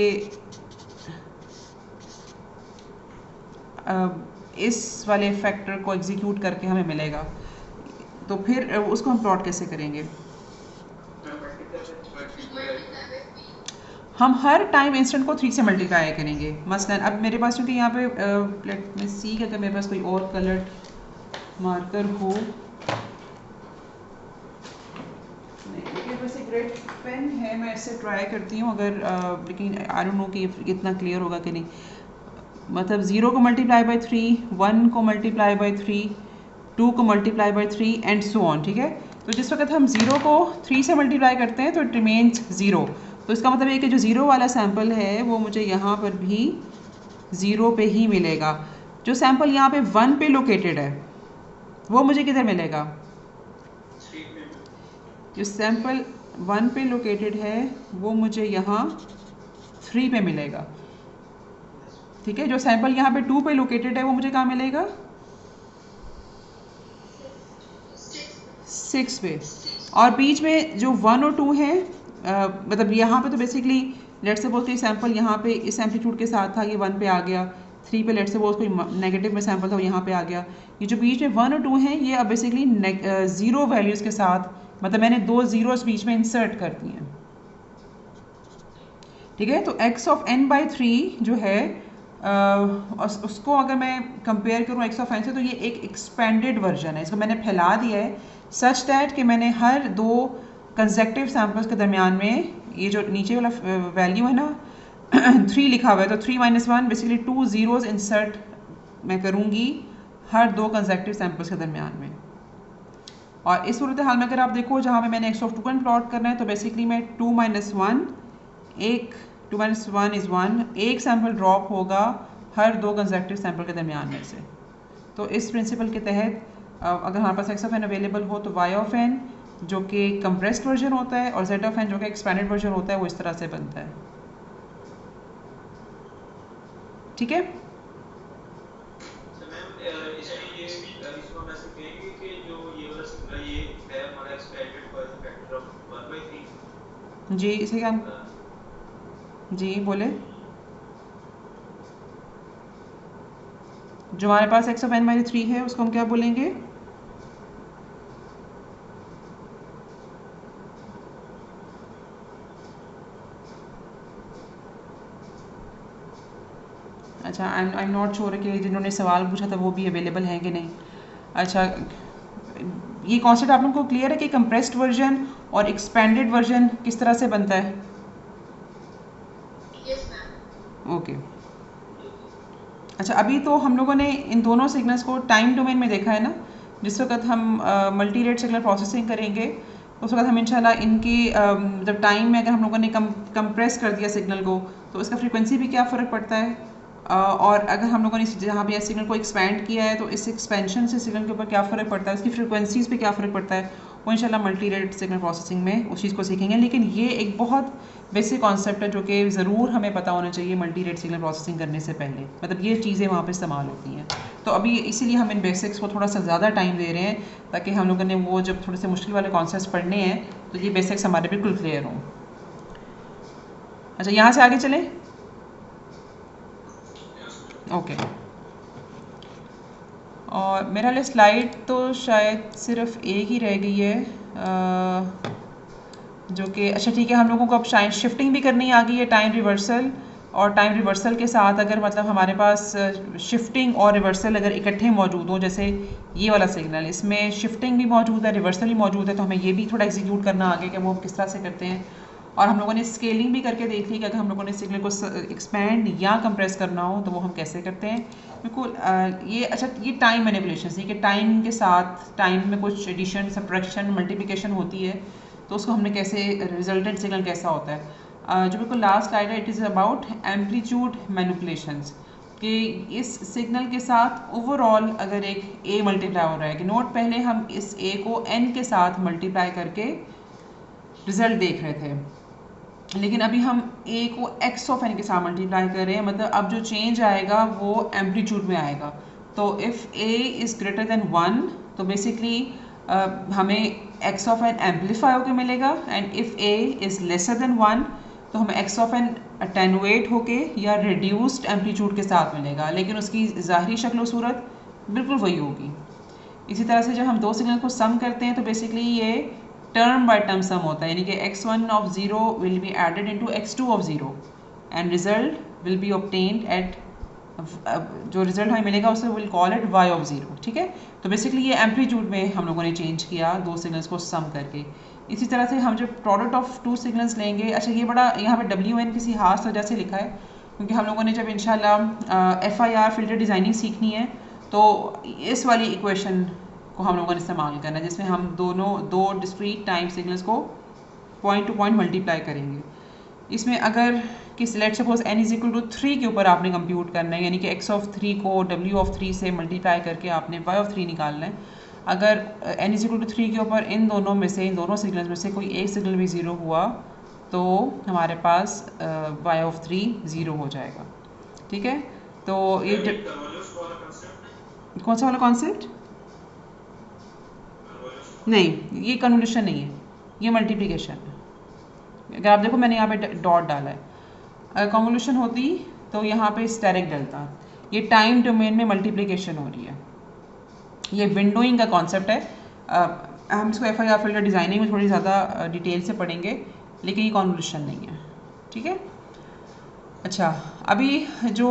A: इस वाले फैक्टर को एग्जीक्यूट करके हमें मिलेगा, तो फिर उसको हम प्लॉट कैसे करेंगे? हम हर टाइम इंस्टेंट को 3 से मल्टीप्लाई करेंगे। मसलन अब मेरे पास, क्योंकि यहाँ पे लेट मी सी कि अगर मेरे पास कोई और कलर्ड मार्कर हो, मेरे पास एक रेड पेन है, मैं इससे ट्राई करती हूँ, अगर लेकिन आई डोंट नो कि कितना क्लियर होगा कि नहीं। मतलब 0 को मल्टीप्लाई बाई 3, 1 को मल्टीप्लाई बाई 3, 2 को multiply by 3, and so on. ठीक है, तो जिस वक्त हम 0 को 3 से मल्टीप्लाई करते हैं तो इट रिमेन्स 0। तो इसका मतलब है कि जो 0 वाला सैंपल है वो मुझे यहाँ पर भी 0 पे ही मिलेगा। जो सैंपल यहाँ पे 1 पे लोकेटेड है वो मुझे किधर मिलेगा? जो सैंपल 1 पे लोकेटेड है वो मुझे यहाँ 3 पे मिलेगा। ठीक है, जो सैंपल यहाँ पे 2 पे लोकेटेड है वो मुझे कहाँ मिलेगा? 6 पे। और बीच में जो 1 और 2 हैं, मतलब यहाँ पे तो बेसिकली लेट्स सपोज कि सैंपल यहाँ पे इस एम्पलीट्यूड के साथ था, ये 1 पे आ गया। 3 पे लेट्स सपोज कोई नेगेटिव में सैंपल था, वो यहाँ पे आ गया। ये जो बीच में 1 और 2 हैं, ये अब बेसिकली 0 वैल्यूज़ के साथ, मतलब मैंने 2 ज़ीरोज़ बीच में इंसर्ट कर दिए हैं। ठीक है, तो x ऑफ n बाई 3 जो है उसको अगर मैं कंपेयर करूँ x ऑफ n से, तो ये एक एक्सपेंडेड वर्जन है। इसको मैंने फैला दिया है सच दैट कि मैंने हर 2 कंसेक्टिव सैंपल्स के दरमियान में, ये जो नीचे वाला वैल्यू है ना 3 लिखा हुआ है, तो 3 - 1 बेसिकली 2 ज़ीरोज़ इंसर्ट मैं करूँगी हर 2 कंसेक्टिव सैंपल्स के दरमियान में। और इस सूरत हाल में अगर आप देखो, जहाँ पे मैंने x ऑफ 2n प्लॉट करना है, तो बेसिकली मैं 2 - 1 इज़ 1, एक सैंपल ड्रॉप होगा हर 2 कंसेक्टिव सैंपल के दरमियान में से। तो इस प्रिंसिपल के तहत अगर हमारे पास एक्स ऑफ एन अवेलेबल हो तो वाई ऑफ एन जो कि कंप्रेस्ड वर्जन होता है और जेड ऑफ एन जो कि एक्सपैंडेड वर्जन होता है वो इस तरह से बनता है। ठीक है, जी इसे क्या जी बोले, जो हमारे पास एक्स ऑफ एन माइनस 3 है उसको हम क्या बोलेंगे, अच्छा आई एम नॉट श्योर कि जिन्होंने सवाल पूछा था वो भी अवेलेबल हैं कि नहीं। अच्छा, ये कॉन्सेप्ट आप लोगों को क्लियर है कि कंप्रेस्ड वर्जन और एक्सपेंडेड वर्जन किस तरह से बनता है? ओके अच्छा, अभी तो हम लोगों ने इन दोनों सिग्नल्स को टाइम डोमेन में देखा है ना। जिस वक्त हम मल्टी रेट सिग्नल प्रोसेसिंग करेंगे उस वक्त हम इंशाल्लाह इनकी जब टाइम में अगर हम लोगों ने कंप्रेस कर दिया सिग्नल को तो इसका फ्रीक्वेंसी भी क्या फ़र्क पड़ता है, और अगर हम लोगों ने जहाँ पे सिग्नल को एक्सपैंड किया है तो इस एक्सपेंशन से सिग्नल के ऊपर क्या फ़र्क पड़ता है, उसकी फ्रीक्वेंसीज़ पे क्या फ़र्क पड़ता है, वो इंशाल्लाह मल्टी रेट सिग्नल प्रोसेसिंग में उस चीज़ को सीखेंगे। लेकिन ये एक बहुत बेसिक कॉन्सेप्ट है जो कि ज़रूर हमें पता होना चाहिए मल्टी रेट सिग्नल प्रोसेसिंग करने से पहले, मतलब ये चीज़ें वहाँ पे इस्तेमाल होती हैं। तो अभी इसीलिए हम इन बेसिक्स को थोड़ा सा ज़्यादा टाइम दे रहे हैं ताकि हम लोगों ने वो जब थोड़े से मुश्किल वाले कॉन्सेप्ट पढ़ने हैं तो ये बेसिक्स हमारे बिल्कुल क्लियर हों। अच्छा, यहाँ से आगे चलें। ओके और मेरा लिए स्लाइड तो शायद सिर्फ एक ही रह गई है, जो कि अच्छा ठीक है, हम लोगों को अब शायद शिफ्टिंग भी करनी आ गई है, टाइम रिवर्सल, और टाइम रिवर्सल के साथ अगर मतलब हमारे पास शिफ्टिंग और रिवर्सल अगर इकट्ठे मौजूद हो, जैसे ये वाला सिग्नल इसमें शिफ्टिंग भी मौजूद है रिवर्सल भी मौजूद है, तो हमें ये भी थोड़ा एग्जीक्यूट करना आगे कि वो किस तरह से करते हैं। और हम लोगों ने स्केलिंग भी करके देख ली कि अगर हम लोगों ने सिग्नल को एक्सपैंड या कंप्रेस करना हो तो वो हम कैसे करते हैं। बिल्कुल ये अच्छा, ये टाइम मैनिपुलेशन है कि टाइम के साथ टाइम में कुछ एडिशन सब्ट्रैक्शन मल्टीप्लिकेशन होती है तो उसको हमने कैसे रिजल्टेंट सिग्नल कैसा होता है। जो बिल्कुल लास्ट स्लाइड है it is about amplitude manipulations, कि इस सिग्नल के साथ ओवरऑल अगर एक ए मल्टीप्लाई हो रहा है, कि नोट पहले हम इस ए को एन के साथ मल्टीप्लाई करके रिजल्ट देख रहे थे, लेकिन अभी हम a को x ऑफ n के साथ मल्टीप्लाई कर रहे हैं, मतलब अब जो चेंज आएगा वो एम्पलीट्यूड में आएगा। तो if a is greater than 1 तो बेसिकली हमें x ऑफ n एम्पलीफाई होकर मिलेगा, and if a is lesser than 1 तो हमें x ऑफ n अटेनुएट होके या रिड्यूस्ड एम्पलीट्यूड के साथ मिलेगा, लेकिन उसकी ज़ाहरी शक्ल सूरत बिल्कुल वही होगी। इसी तरह से जब हम दो सिग्नल को सम करते हैं तो बेसिकली ये टर्म बाय टर्म सम होता है, यानी कि x1 of 0 will be added into x2 of 0 and result will be obtained at, जो रिजल्ट हमें मिलेगा उसे will call it y of 0। ठीक है, तो बेसिकली ये एम्पलीट्यूड में हम लोगों ने चेंज किया दो सिग्नल्स को सम करके। इसी तरह से हम जब प्रोडक्ट ऑफ टू सिग्नल्स लेंगे, अच्छा ये बड़ा यहाँ पे WN किसी खास वजह से लिखा है क्योंकि हम लोगों ने जब इंशाल्लाह FIR फिल्टर डिज़ाइनिंग सीखनी है तो इस वाली इक्वेशन को हम लोगों ने इस्तेमाल करना है, जिसमें हम दो डिस्क्रीट टाइम सिग्नल्स को पॉइंट टू पॉइंट मल्टीप्लाई करेंगे। इसमें अगर किस let suppose n is equal to 3 के ऊपर आपने कंप्यूट करना है, यानी कि x ऑफ 3 को w ऑफ 3 से मल्टीप्लाई करके आपने y ऑफ 3 निकालना है। अगर n इज इक्वल टू 3 के ऊपर इन दोनों में से, इन दोनों सिग्नल्स में से कोई एक सिग्नल भी 0 हुआ तो हमारे पास y ऑफ 3 0 हो जाएगा। ठीक है, तो ये कौन सा वाला कॉन्सेप्ट? नहीं, ये कन्वोल्यूशन नहीं है, ये मल्टीप्लिकेशन है। अगर आप देखो मैंने यहाँ पे डॉट डाला है, अगर कन्वोल्यूशन होती तो यहाँ पे स्टेरिक डलता। ये टाइम डोमेन में मल्टीप्लिकेशन हो रही है, ये विंडोइंग का कॉन्सेप्ट है। हम इसको FIR फिल्टर डिज़ाइनिंग में थोड़ी ज़्यादा डिटेल से पढ़ेंगे, लेकिन ये कन्वोल्यूशन नहीं है। ठीक है, अच्छा अभी जो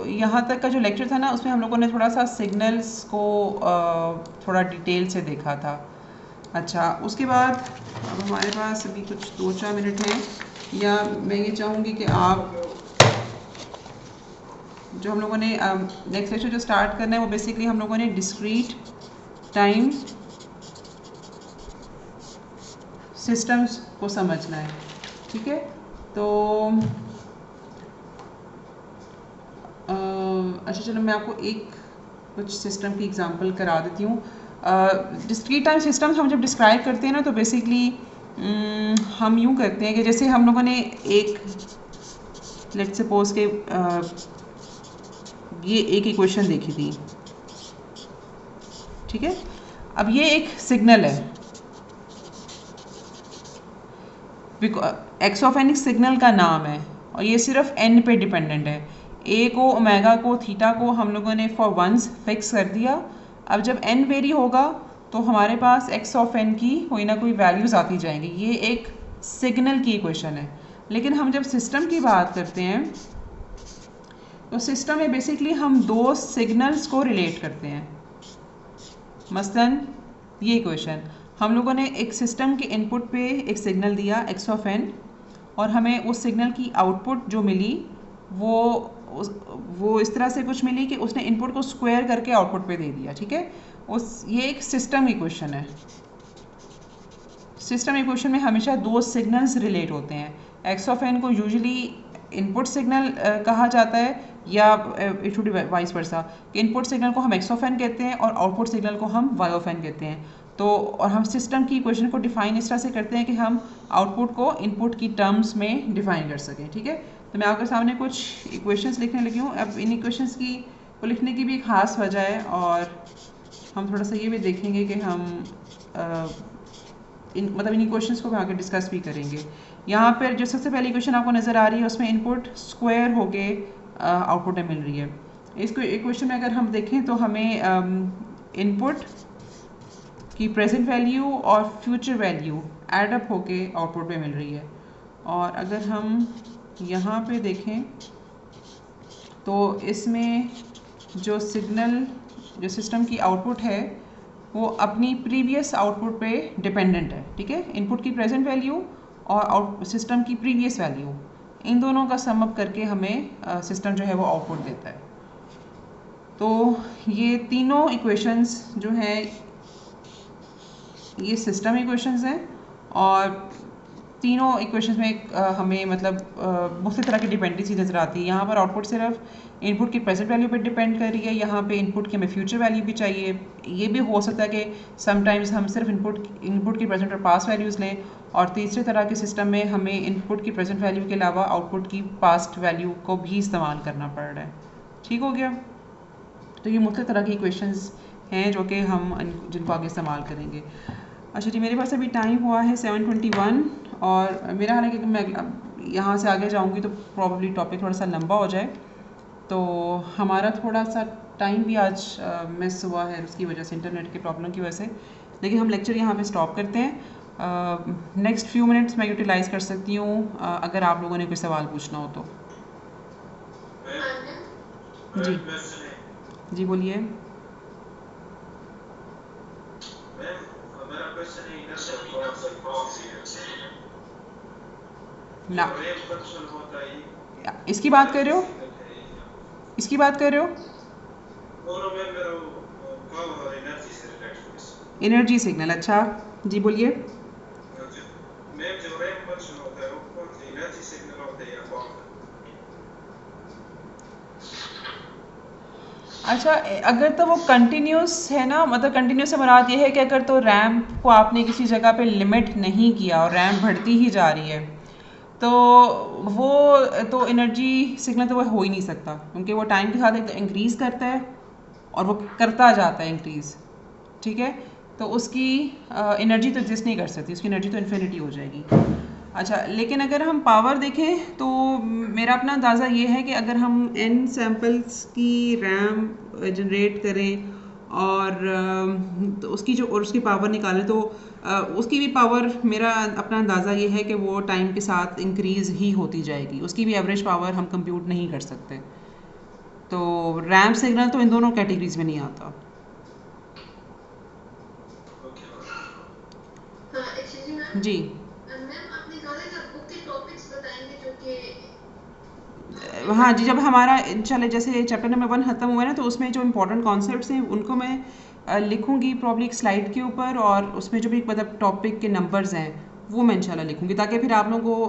A: यहाँ तक का जो लेक्चर था ना उसमें हम लोगों ने थोड़ा सा सिग्नल्स को थोड़ा डिटेल से देखा था। अच्छा, उसके बाद अब हमारे पास अभी कुछ 2-4 मिनट हैं, या मैं ये चाहूँगी कि आप जो हम लोगों ने नेक्स्ट लेक्चर जो स्टार्ट करना है वो बेसिकली हम लोगों ने डिस्क्रीट टाइम सिस्टम्स को समझना है। ठीक है, तो अच्छा चलो मैं आपको एक कुछ सिस्टम की एग्जांपल करा देती हूँ। डिस्क्रीट टाइम सिस्टम हम जब डिस्क्राइब करते हैं ना तो बेसिकली हम यूँ करते हैं कि जैसे हम लोगों ने एक लेट्स सपोज के ये एक इक्वेशन देखी थी, ठीक है। अब ये एक सिग्नल है, एक्स ऑफ एन एक सिग्नल का नाम है और ये सिर्फ एन पे डिपेंडेंट है। ए को, ओमेगा को, थीटा को हम लोगों ने फॉर वंस फिक्स कर दिया। अब जब एन वेरी होगा तो हमारे पास एक्स ऑफ एन की कोई ना कोई वैल्यूज़ आती जाएंगी। ये एक सिग्नल की इक्वेशन है। लेकिन हम जब सिस्टम की बात करते हैं तो सिस्टम में बेसिकली हम दो सिग्नल्स को रिलेट करते हैं। मसलन ये इक्वेशन, हम लोगों ने एक सिस्टम के इनपुट पे एक सिग्नल दिया एक्स ऑफ एन और हमें उस सिग्नल की आउटपुट जो मिली वो इस तरह से कुछ मिली कि उसने इनपुट को स्क्वायर करके आउटपुट पे दे दिया, ठीक है। ये एक सिस्टम इक्वेशन है। सिस्टम इक्वेशन में हमेशा दो सिग्नल्स रिलेट होते हैं। एक्स ऑफ एन को यूजुअली इनपुट सिग्नल कहा जाता है या it should be vice versa कि इनपुट सिग्नल को हम एक्स ऑफ एन कहते हैं और आउटपुट सिग्नल को हम वाई ऑफ एन कहते हैं। तो और हम सिस्टम की इक्वेशन को डिफाइन इस तरह से करते हैं कि हम आउटपुट को इनपुट की टर्म्स में डिफाइन कर सकें, ठीक है। तो मैं आपके सामने कुछ इक्वेशंस लिखने लगी हूँ। अब इन इक्वेशंस की को लिखने की भी एक ख़ास वजह है और हम थोड़ा सा ये भी देखेंगे कि हम इन इक्वेशंस को आगे डिस्कस भी करेंगे। यहाँ पर जो सबसे पहली इक्वेशन आपको नज़र आ रही है उसमें इनपुट स्क्वायर होके आउटपुट में मिल रही है। इसको इक्वेशन में अगर हम देखें तो हमें इनपुट की प्रेजेंट वैल्यू और फ्यूचर वैल्यू ऐड अप होके आउटपुट पे मिल रही है। और अगर हम यहाँ पे देखें तो इसमें जो सिस्टम की आउटपुट है वो अपनी प्रीवियस आउटपुट पे डिपेंडेंट है, ठीक है। इनपुट की प्रेजेंट वैल्यू और सिस्टम की प्रीवियस वैल्यू, इन दोनों का सम अप करके हमें सिस्टम जो है वो आउटपुट देता है। तो ये तीनों इक्वेशंस जो हैं ये सिस्टम इक्वेशंस हैं और तीनों इक्वेशंस में हमें मतलब मुख्तलिफ तरह की डिपेंडेंसी नज़र आती है। यहाँ पर आउटपुट सिर्फ इनपुट की प्रेजेंट वैल्यू पर डिपेंड कर रही है, यहाँ पे इनपुट की हमें फ्यूचर वैल्यू भी चाहिए। ये भी हो सकता है कि समटाइम्स हम सिर्फ इनपुट की प्रेजेंट और पास्ट वैल्यूज़ लें और तीसरे तरह के सिस्टम में हमें इनपुट की प्रेजेंट वैल्यू के अलावा आउटपुट की पास्ट वैल्यू को भी इस्तेमाल करना पड़ रहा है। ठीक हो गया। तो ये मुख्तलिफ तरह की इक्वेशंस हैं जो कि हम जिनको आगे इस्तेमाल करेंगे। अच्छा जी, मेरे पास अभी टाइम हुआ है 7:21 और मेरा हाल है कि मैं यहाँ से आगे जाऊँगी तो प्रॉब्ली टॉपिक थोड़ा सा लंबा हो जाए, तो हमारा थोड़ा सा टाइम भी आज मिस हुआ है उसकी वजह से, इंटरनेट की प्रॉब्लम की वजह से। लेकिन हम लेक्चर यहाँ पे स्टॉप करते हैं। नेक्स्ट फ्यू मिनट्स मैं यूटिलाइज़ कर सकती हूँ अगर आप लोगों ने कोई सवाल पूछना हो तो। जी बोलिए। ना इसकी बात कर रहे हो? इसकी बात कर रहे हो? Energy signal. अच्छा जी बोलिए। अच्छा, अगर तो वो कंटिन्यूस है ना, मतलब कंटिन्यूस से मुराद ये है कि अगर तो रैम्प को आपने किसी जगह पे लिमिट नहीं किया और रैम्प बढ़ती ही जा रही है तो वो तो एनर्जी सिग्नल तो वो हो ही नहीं सकता, क्योंकि वो टाइम के साथ एक तो इंक्रीज़ करता है और वो करता जाता है इंक्रीज़, ठीक है। तो उसकी एनर्जी तो एग्जिस्ट नहीं कर सकती, उसकी एनर्जी तो इन्फिनिटी हो जाएगी। अच्छा, लेकिन अगर हम पावर देखें तो मेरा अपना अंदाज़ा ये है कि अगर हम n सैम्पल्स की रैम जनरेट करें और तो उसकी पावर निकालें तो उसकी भी पावर, मेरा अपना अंदाज़ा ये है कि वो टाइम के साथ इंक्रीज़ ही होती जाएगी, उसकी भी एवरेज पावर हम कंप्यूट नहीं कर सकते। तो रैम्प सिग्नल तो इन दोनों कैटेगरीज में नहीं आता। जी हाँ जी, जब हमारा चले जैसे चैप्टर नंबर 1 ख़त्म हुआ है ना तो उसमें जो इम्पोर्टेंट कॉन्सेप्ट्स हैं उनको मैं लिखूंगी प्रॉब्ली एक स्लाइड के ऊपर, और उसमें जो भी मतलब टॉपिक के नंबर्स हैं वो मैं इंशाल्लाह लिखूंगी, ताकि फिर आप लोगों को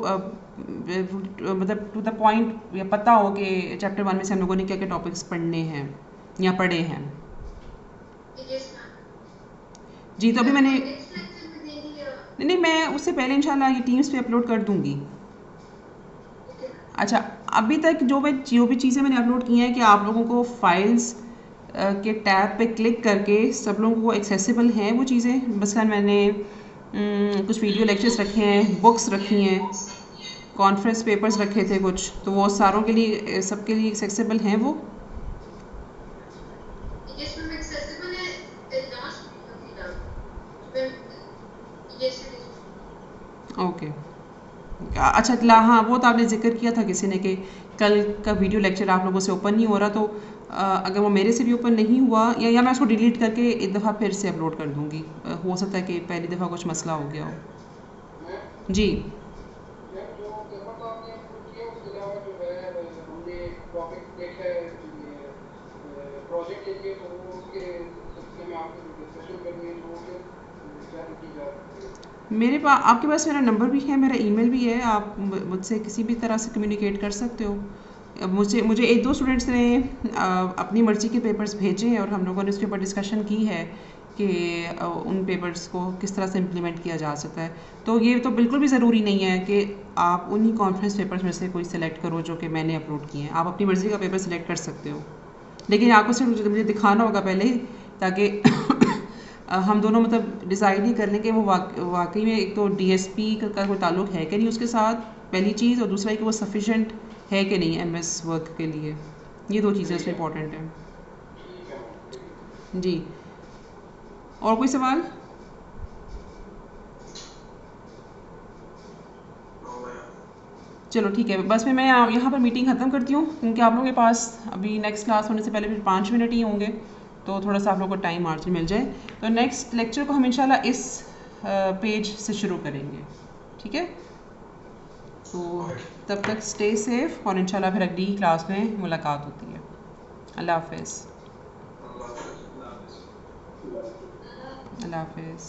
A: मतलब टू द पॉइंट या पता हो कि चैप्टर 1 में से हम लोगों ने क्या क्या टॉपिक्स पढ़ने हैं या पढ़े हैं। जी तो अभी मैंने
D: नेक्स्ट लेक्चर में देंगे
A: नहीं मैं उससे पहले इंशाल्लाह ये टीम्स पे अपलोड कर दूंगी।
D: ओके
A: अच्छा, अभी तक जो भी चीज़ें मैंने अपलोड की हैं कि आप लोगों को फाइल्स के टैब पे क्लिक करके सब लोगों को एक्सेसिबल हैं वो चीज़ें। मसलन मैंने कुछ वीडियो लेक्चर्स रखे हैं, बुक्स रखी हैं, कॉन्फ्रेंस पेपर्स रखे थे कुछ, तो वो सारों के लिए सबके लिए एक्सेसिबल हैं वो।
D: यस मैम एक्सेसिबल है लास्ट वीडियो थी ना ma'am yes it is
A: okay अच्छा हाँ वो तो आपने जिक्र किया था किसी ने कि कल का वीडियो लेक्चर आप लोगों से ओपन नहीं हो रहा, तो अगर वो मेरे से भी ओपन नहीं हुआ या मैं उसको डिलीट करके एक दफ़ा फिर से अपलोड कर दूँगी। हो सकता है कि पहली दफ़ा कुछ मसला हो गया हो। जी
C: जो पेपर तो आपने अपलोड किया उसके अलावा जो है हमने टॉपिक देखा है प्रोजेक्ट के लिए, तो वो उसके सिलसिले में आपको डिस्कशन करनी है तो वो क्या की जा रही है।
A: मेरे पास आपके पास मेरा नंबर भी है, मेरा ईमेल भी है, आप मुझसे किसी भी तरह से कम्युनिकेट कर सकते हो। मुझे एक दो स्टूडेंट्स ने अपनी मर्ज़ी के पेपर्स भेजे हैं और हम लोगों ने उसके ऊपर डिस्कशन की है कि उन पेपर्स को किस तरह से इम्प्लीमेंट किया जा सकता है। तो ये तो बिल्कुल भी ज़रूरी नहीं है कि आप उन्हीं कॉन्फ्रेंस पेपर्स में से कोई सिलेक्ट करो जो कि मैंने अपलोड किए हैं। आप अपनी मर्ज़ी का पेपर सिलेक्ट कर सकते हो, लेकिन आपको सिर्फ मुझे दिखाना होगा पहले ही, ताकि हम दोनों मतलब डिसाइड ही कर लें कि वो वाकई में एक तो डीएसपी का कोई ताल्लुक है कि नहीं उसके साथ, पहली चीज़, और दूसरा कि वो सफिशेंट है कि नहीं एमएस वर्क के लिए। ये दो चीज़ें उसमें इंपॉर्टेंट हैं। जी और कोई सवाल? चलो ठीक है, बस फिर मैं यहाँ पर मीटिंग ख़त्म करती हूँ क्योंकि आप लोगों के पास अभी नेक्स्ट क्लास होने से पहले फिर 5 मिनट ही होंगे, तो थोड़ा सा आप लोगों को टाइम मार्जिन मिल जाए। तो नेक्स्ट लेक्चर को हम इंशाल्लाह इस पेज से शुरू करेंगे, ठीक है? तो तब तक स्टे सेफ और इंशाल्लाह फिर अगली क्लास में मुलाकात होती है। अल्लाह हाफिज़। अल्लाह हाफिज़।